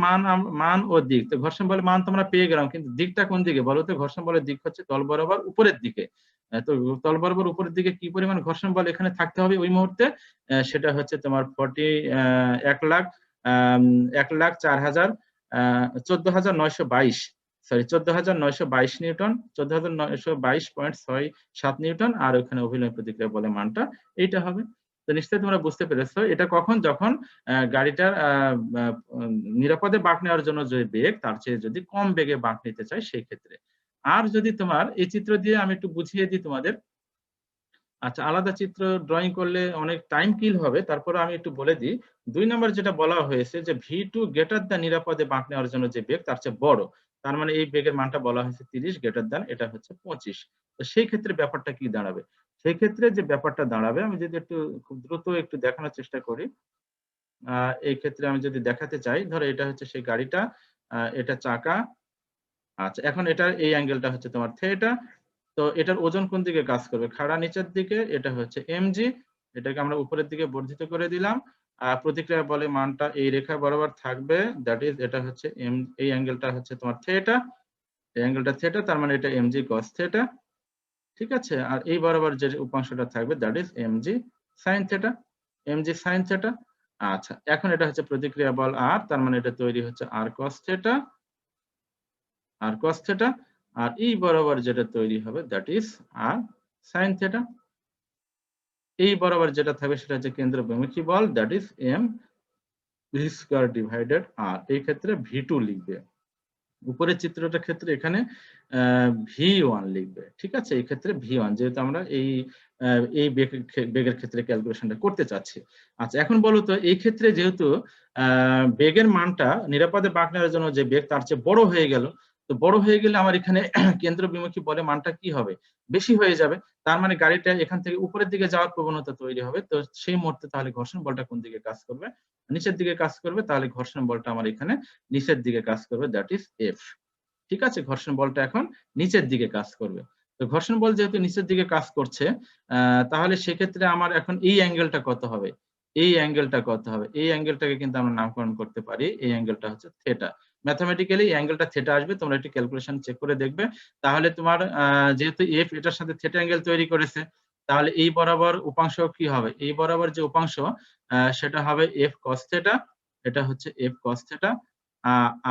মান ও দিক, তো ঘর্ষণ বলের মান তো আমরা পেয়ে গেলাম, কিন্তু দিকটা কোন দিকে বলো তো? ঘর্ষণ বলের দিক হচ্ছে তল বরাবর উপরের দিকে। তো তল বরাবর উপরের দিকে কি পরিমাণ ঘর্ষণ বল এখানে থাকতে হবে ওই মুহূর্তে? সেটা হচ্ছে তোমার 14,922 নিউটন, 14,922.67 নিউটন। আর ওখানে অভিলম্বী প্রতিক্রিয়া বলের মানটা এইটা হবে। তো নিশ্চয়ই তোমরা বুঝতে পেরেছো এটা কখন, যখন গাড়িটার নিরাপদে বাঁক নেওয়ার জন্য যে বেগ, তার চেয়ে যদি কম বেগে বাঁক নিতে চাই সেই ক্ষেত্রে। আর যদি তোমার এই চিত্র দিয়ে আমি একটু বুঝিয়ে দিই তোমাদের, আচ্ছা আলাদা চিত্র ড্রয়িং করলে অনেক টাইম কিল হবে, তারপরে আমি একটু বলে দিই। 2 নম্বর যেটা বলা হয়েছে যে V2 গ্রেটার দ্যান নিরাপদে বাঁক নেওয়ার জন্য যে বেগ তার চেয়ে বড়, তার মানে এই বেগের মানটা বলা হয়েছে 30 গ্রেটার দ্যান, এটা হচ্ছে 25। তো সেই ক্ষেত্রে ব্যাপারটা কি দাঁড়াবে? সেই ক্ষেত্রে যে ব্যাপারটা দাঁড়াবে, আমি যদি একটু খুব দ্রুত একটু দেখানোর চেষ্টা করি। এই ক্ষেত্রে আমি যদি দেখাতে চাই, ধরো এটা হচ্ছে সেই গাড়িটা, এটা চাকা। আচ্ছা এখন এটার এই অ্যাঙ্গেলটা হচ্ছে তোমার থিটা। তো এটার ওজন কোন দিকে কাজ করবে? খাড়া নিচের দিকে, এটা হচ্ছে mg। এটাকে আমরা উপরের দিকে বর্ধিত করে দিলাম। আর প্রতিক্রিয়া বলে মানটা এই রেখা বরাবর থাকবে, দ্যাট ইজ এটা হচ্ছে এই অ্যাঙ্গেলটা হচ্ছে তোমার থিটা, এই অ্যাঙ্গেলটা থিটা, তার মানে এটা mg cos থিটা, ঠিক আছে? আর এই বরাবর যে উপাংশটা থাকবে that is mg sin theta, mg sin theta. আচ্ছা এখন এটা হচ্ছে প্রতিক্রিয়া বল r, তার মানে এটা তৈরি হচ্ছে r cos theta, r cos theta. আর এই বরাবর যেটা তৈরি হবে that is r sin theta. এই বরাবর যেটা থাকবে সেটা হচ্ছে কেন্দ্র বিমুখী বল, that is m v square divided r। এই ক্ষেত্রে v2 লিখবে, উপরের চিত্রটার ক্ষেত্রে এখানে v1 লিখবে, ঠিক আছে? এই ক্ষেত্রে v1, যেহেতু আমরা এই বেগের ক্ষেত্রে ক্যালকুলেশনটা করতে চাচ্ছি। আচ্ছা এখন বলো তো, এই ক্ষেত্রে যেহেতু বেগের মানটা নিরাপদে বাঁক নেওয়ার জন্য যে বেগ তার চেয়ে বড় হয়ে গেল, তো বড় হয়ে গেলে আমার এখানে কেন্দ্র বিমুখী বলে মানটা কি হবে? বেশি হয়ে যাবে। তার মানে গাড়িটা এখান থেকে উপরের দিকে যাওয়ার প্রবণতা তৈরি হবে। তো সেই মুহূর্তে তাহলে ঘর্ষণ বলটা কোন দিকে কাজ করবে? নিচের দিকে কাজ করবে। তাহলে ঘর্ষণ বলটা আমার এখানে নিচের দিকে কাজ করবে, দ্যাট ইজ এফ। ঠিক আছে, ঘর্ষণ বলটা এখন নিচের দিকে কাজ করবে। তো ঘর্ষণ বল যেহেতু নিচের দিকে কাজ করছে, তাহলে সেক্ষেত্রে আমার এখন এই অ্যাঙ্গেলটা কত হবে? এই অ্যাঙ্গেলটা কত হবে? এই অ্যাঙ্গেলটাকে কিন্তু আমরা নামকরণ করতে পারি, এই অ্যাঙ্গেলটা হচ্ছে থিটা। ম্যাথমেটিক্যালি অ্যাঙ্গেলটা থিটা আসবে, তোমরা একটু ক্যালকুলেশন চেক করে দেখবে। তাহলে তোমার যেহেতু এফ এটার সাথে থিটা অ্যাঙ্গেল তৈরি করেছে, তাহলে এই বরাবর উপাংশ কি হবে? এই বরাবর যে উপাংশ সেটা হবে এফ কস থিটা, এটা হচ্ছে এফ কস থিটা।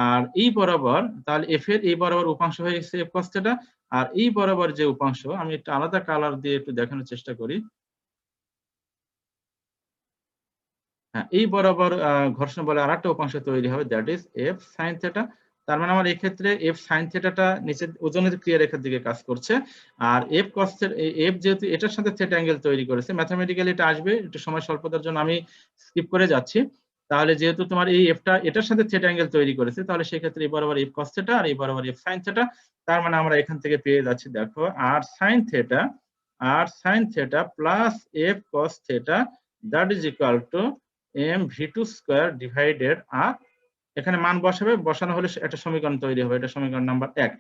আর এই বরাবর, তাহলে এফ এর এই বরাবর উপাংশ হয়ে গেছে এফ কস থিটা। আর এই বরাবর যে উপাংশ, আমি একটু আলাদা কালার দিয়ে একটু দেখানোর চেষ্টা করি। হ্যাঁ, এই বরাবর ঘর্ষণ বলে আরেকটা উপাংশ তৈরি হবে, that is F sine theta. তার মানে আমার এই ক্ষেত্রে এফ সাইন থিটাটা নিচে ওজনের ক্রিয়া রেখার দিকে কাজ করছে। আর এফ কস এফ যেহেতু এটার সাথে থিটা অ্যাঙ্গেল তৈরি করেছে, ম্যাথমেটিক্যালি এটা আসবে, একটু সময় স্বল্পতার জন্য আমি স্কিপ করে যাচ্ছি। তাহলে যেহেতু তোমার এই এফটা এটার সাথে থিটা অ্যাঙ্গেল তৈরি করেছে, তাহলে সেই ক্ষেত্রে এই বরাবর এফ কস থিটা আর এই বরাবর এফ সাইন থিটা। তার মানে আমরা এখান থেকে পেয়ে যাচ্ছি, দেখো r sin theta plus f cos theta, that is equal to m v2 square divided r, এখানে মান বসাবে, বসানো হলে একটা সমীকরণ তৈরি হবে, এটা সমীকরণ নাম্বার 1।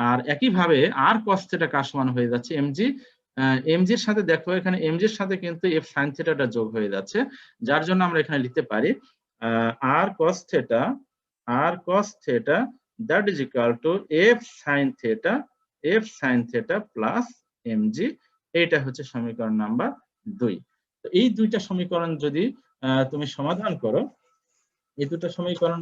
আর একইভাবে আর cos থিটা কার সমান হয়ে যাচ্ছে? mg। mg এর সাথে দেখো, এখানে mg এর সাথে কিন্তু f sin থিটাটা যোগ হয়ে যাচ্ছে, যার জন্য আমরা এখানে লিখতে পারি আর cos theta r cos theta that is equal to f sin theta plus mg। এইটা হচ্ছে সমীকরণ নাম্বার 2। তো এই দুইটা সমীকরণ যদি তুমি সমাধান করো, এই দুটো সমীকরণ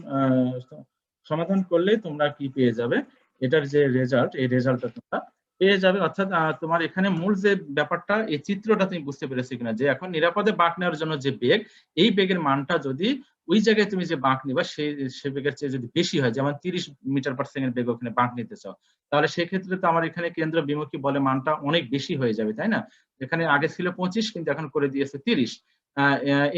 সমাধান করলে তোমরা কি পেয়ে যাবে, এটার যে রেজাল্ট, এই রেজাল্টটা তোমরা পেয়ে যাবে। অর্থাৎ তোমার এখানে মূল যে ব্যাপারটা, এই চিত্রটা তুমি বুঝতে পেরেছো কিনা, যে এখন নিরাপদে বাঁক নেওয়ার জন্য যে বেগ, এই বেগের মানটা যদি ওই জায়গায় তুমি যে বাঁক নিবা সেই বেগের চেয়ে যদি বেশি হয়, যেমন 30 মিটার পার সেকেন্ড বেগ ওখানে বাঁক নিতে চাও, তাহলে সেক্ষেত্রে তো আমার এখানে কেন্দ্র বিমুখী বলে মানটা অনেক বেশি হয়ে যাবে, তাই না? এখানে আগে ছিল 25 কিন্তু এখন করে দিয়েছে 30।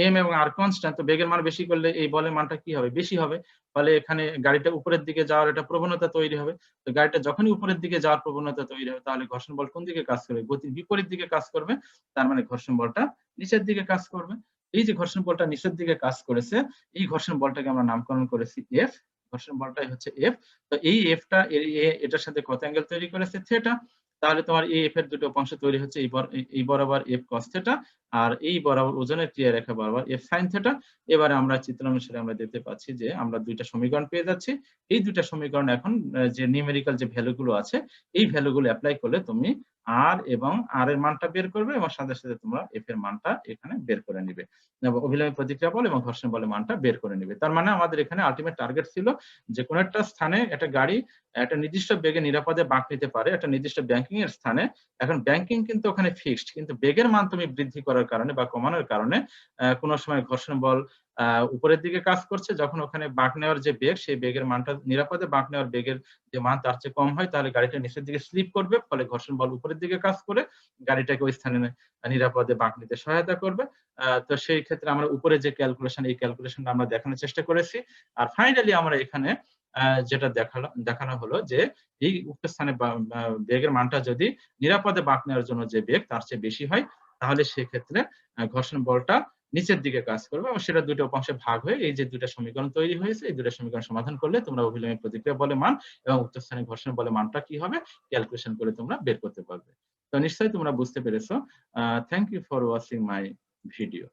এম এবং আর কনস্ট্যান্ট, তো বেগের মান বেশি করলে এই বলের মানটা কি হবে, বেশি হবে। ফলে এখানে গাড়িটা উপরের দিকে যাওয়ার একটা প্রবণতা তৈরি হবে। তো গাড়িটা যখনই উপরের দিকে যাওয়ার প্রবণতা তৈরি হবে, তাহলে ঘর্ষণ বল কোন দিকে কাজ করবে, গতির বিপরীত দিকে কাজ করবে। তার মানে ঘর্ষণ বলটা নিচের দিকে কাজ করবে। এই যে ঘর্ষণ বলটা নিচের দিকে কাজ করেছে, এই ঘর্ষণ বলটাকে আমরা নামকরণ করেছি এফ। ঘর্ষণ বলটাই হচ্ছে এফ। তো এই এফটা এটার সাথে কত অ্যাঙ্গেল তৈরি করেছে, থিটা। তাহলে তোমার এই এফ এর দুটো অংশ তৈরি হচ্ছে এই বরাবর এফ কস থিটা, আর এই বরাবর ওজনের ক্রিয়া রেখা বরাবর এফ সাইন থিটা। এবারে আমরা চিত্র অনুসারে আমরা দেখতে পাচ্ছি যে আমরা দুইটা সমীকরণ পেয়ে যাচ্ছি। এই দুইটা সমীকরণ এখন যে নিউমেরিক্যাল যে ভ্যালুগুলো আছে, এই ভ্যালুগুলো অ্যাপ্লাই করলে তুমি আর এবং আর এর মানটা বের করবে, এবং সাথে সাথে তোমরা এফ এর মানটা এখানে বের করে নিবে, অভিলম্ব প্রতিক্রিয়া বল এবং ঘর্ষণ বলের মানটা বের করে নিবে। তার মানে আমাদের এখানে আলটিমেট টার্গেট ছিল যে কোন একটা স্থানে একটা গাড়ি একটা নির্দিষ্ট বেগে নিরাপদে বাঁক নিতে পারে, একটা নির্দিষ্ট ব্যাংকিং এর স্থানে। এখন ব্যাংকিং কিন্তু ওখানে ফিক্সড, কিন্তু বেগের মান তুমি বৃদ্ধি করার কারণে বা কমানোর কারণে কোনো সময় ঘর্ষণ বল উপরের দিকে কাজ করছে, যখন ওখানে বাঁক নেওয়ার যে বেগ, সেই বেগের মানটা নিরাপদে বাঁক নেওয়ার বেগের যে মান তার চেয়ে কম হয়, তাহলে গাড়িটা নিচের দিকে স্লিপ করবে, ফলে ঘর্ষণ বল উপরের দিকে কাজ করে গাড়িটাকে ওই স্থানে নিরাপদে বাঁক নিতে সহায়তা করবে। তো সেই ক্ষেত্রে আমরা উপরে যে ক্যালকুলেশন, এই ক্যালকুলেশনটা আমরা দেখানোর চেষ্টা করেছি। আর ফাইনালি আমরা এখানে যেটা দেখানো হলো যে এই উক্ত স্থানে বেগের মানটা যদি নিরাপদে বাঁক নেওয়ার জন্য যে বেগ তার চেয়ে বেশি হয়, তাহলে সেক্ষেত্রে ঘর্ষণ বলটা নিচের দিকে কাজ করবে, এবং সেটা দুটো অংশে ভাগ হয়ে এই যে দুটো সমীকরণ তৈরি হয়েছে, এই দুটো সমীকরণ সমাধান করলে তোমরা অভিলম্ব প্রতিক্রিয়া বলে মান এবং উক্ত স্থানে ঘর্ষণ বলে মানটা কি হবে ক্যালকুলেশন করে তোমরা বের করতে পারবে। তো নিশ্চয়ই তোমরা বুঝতে পেরেছো। Thank you for watching my video.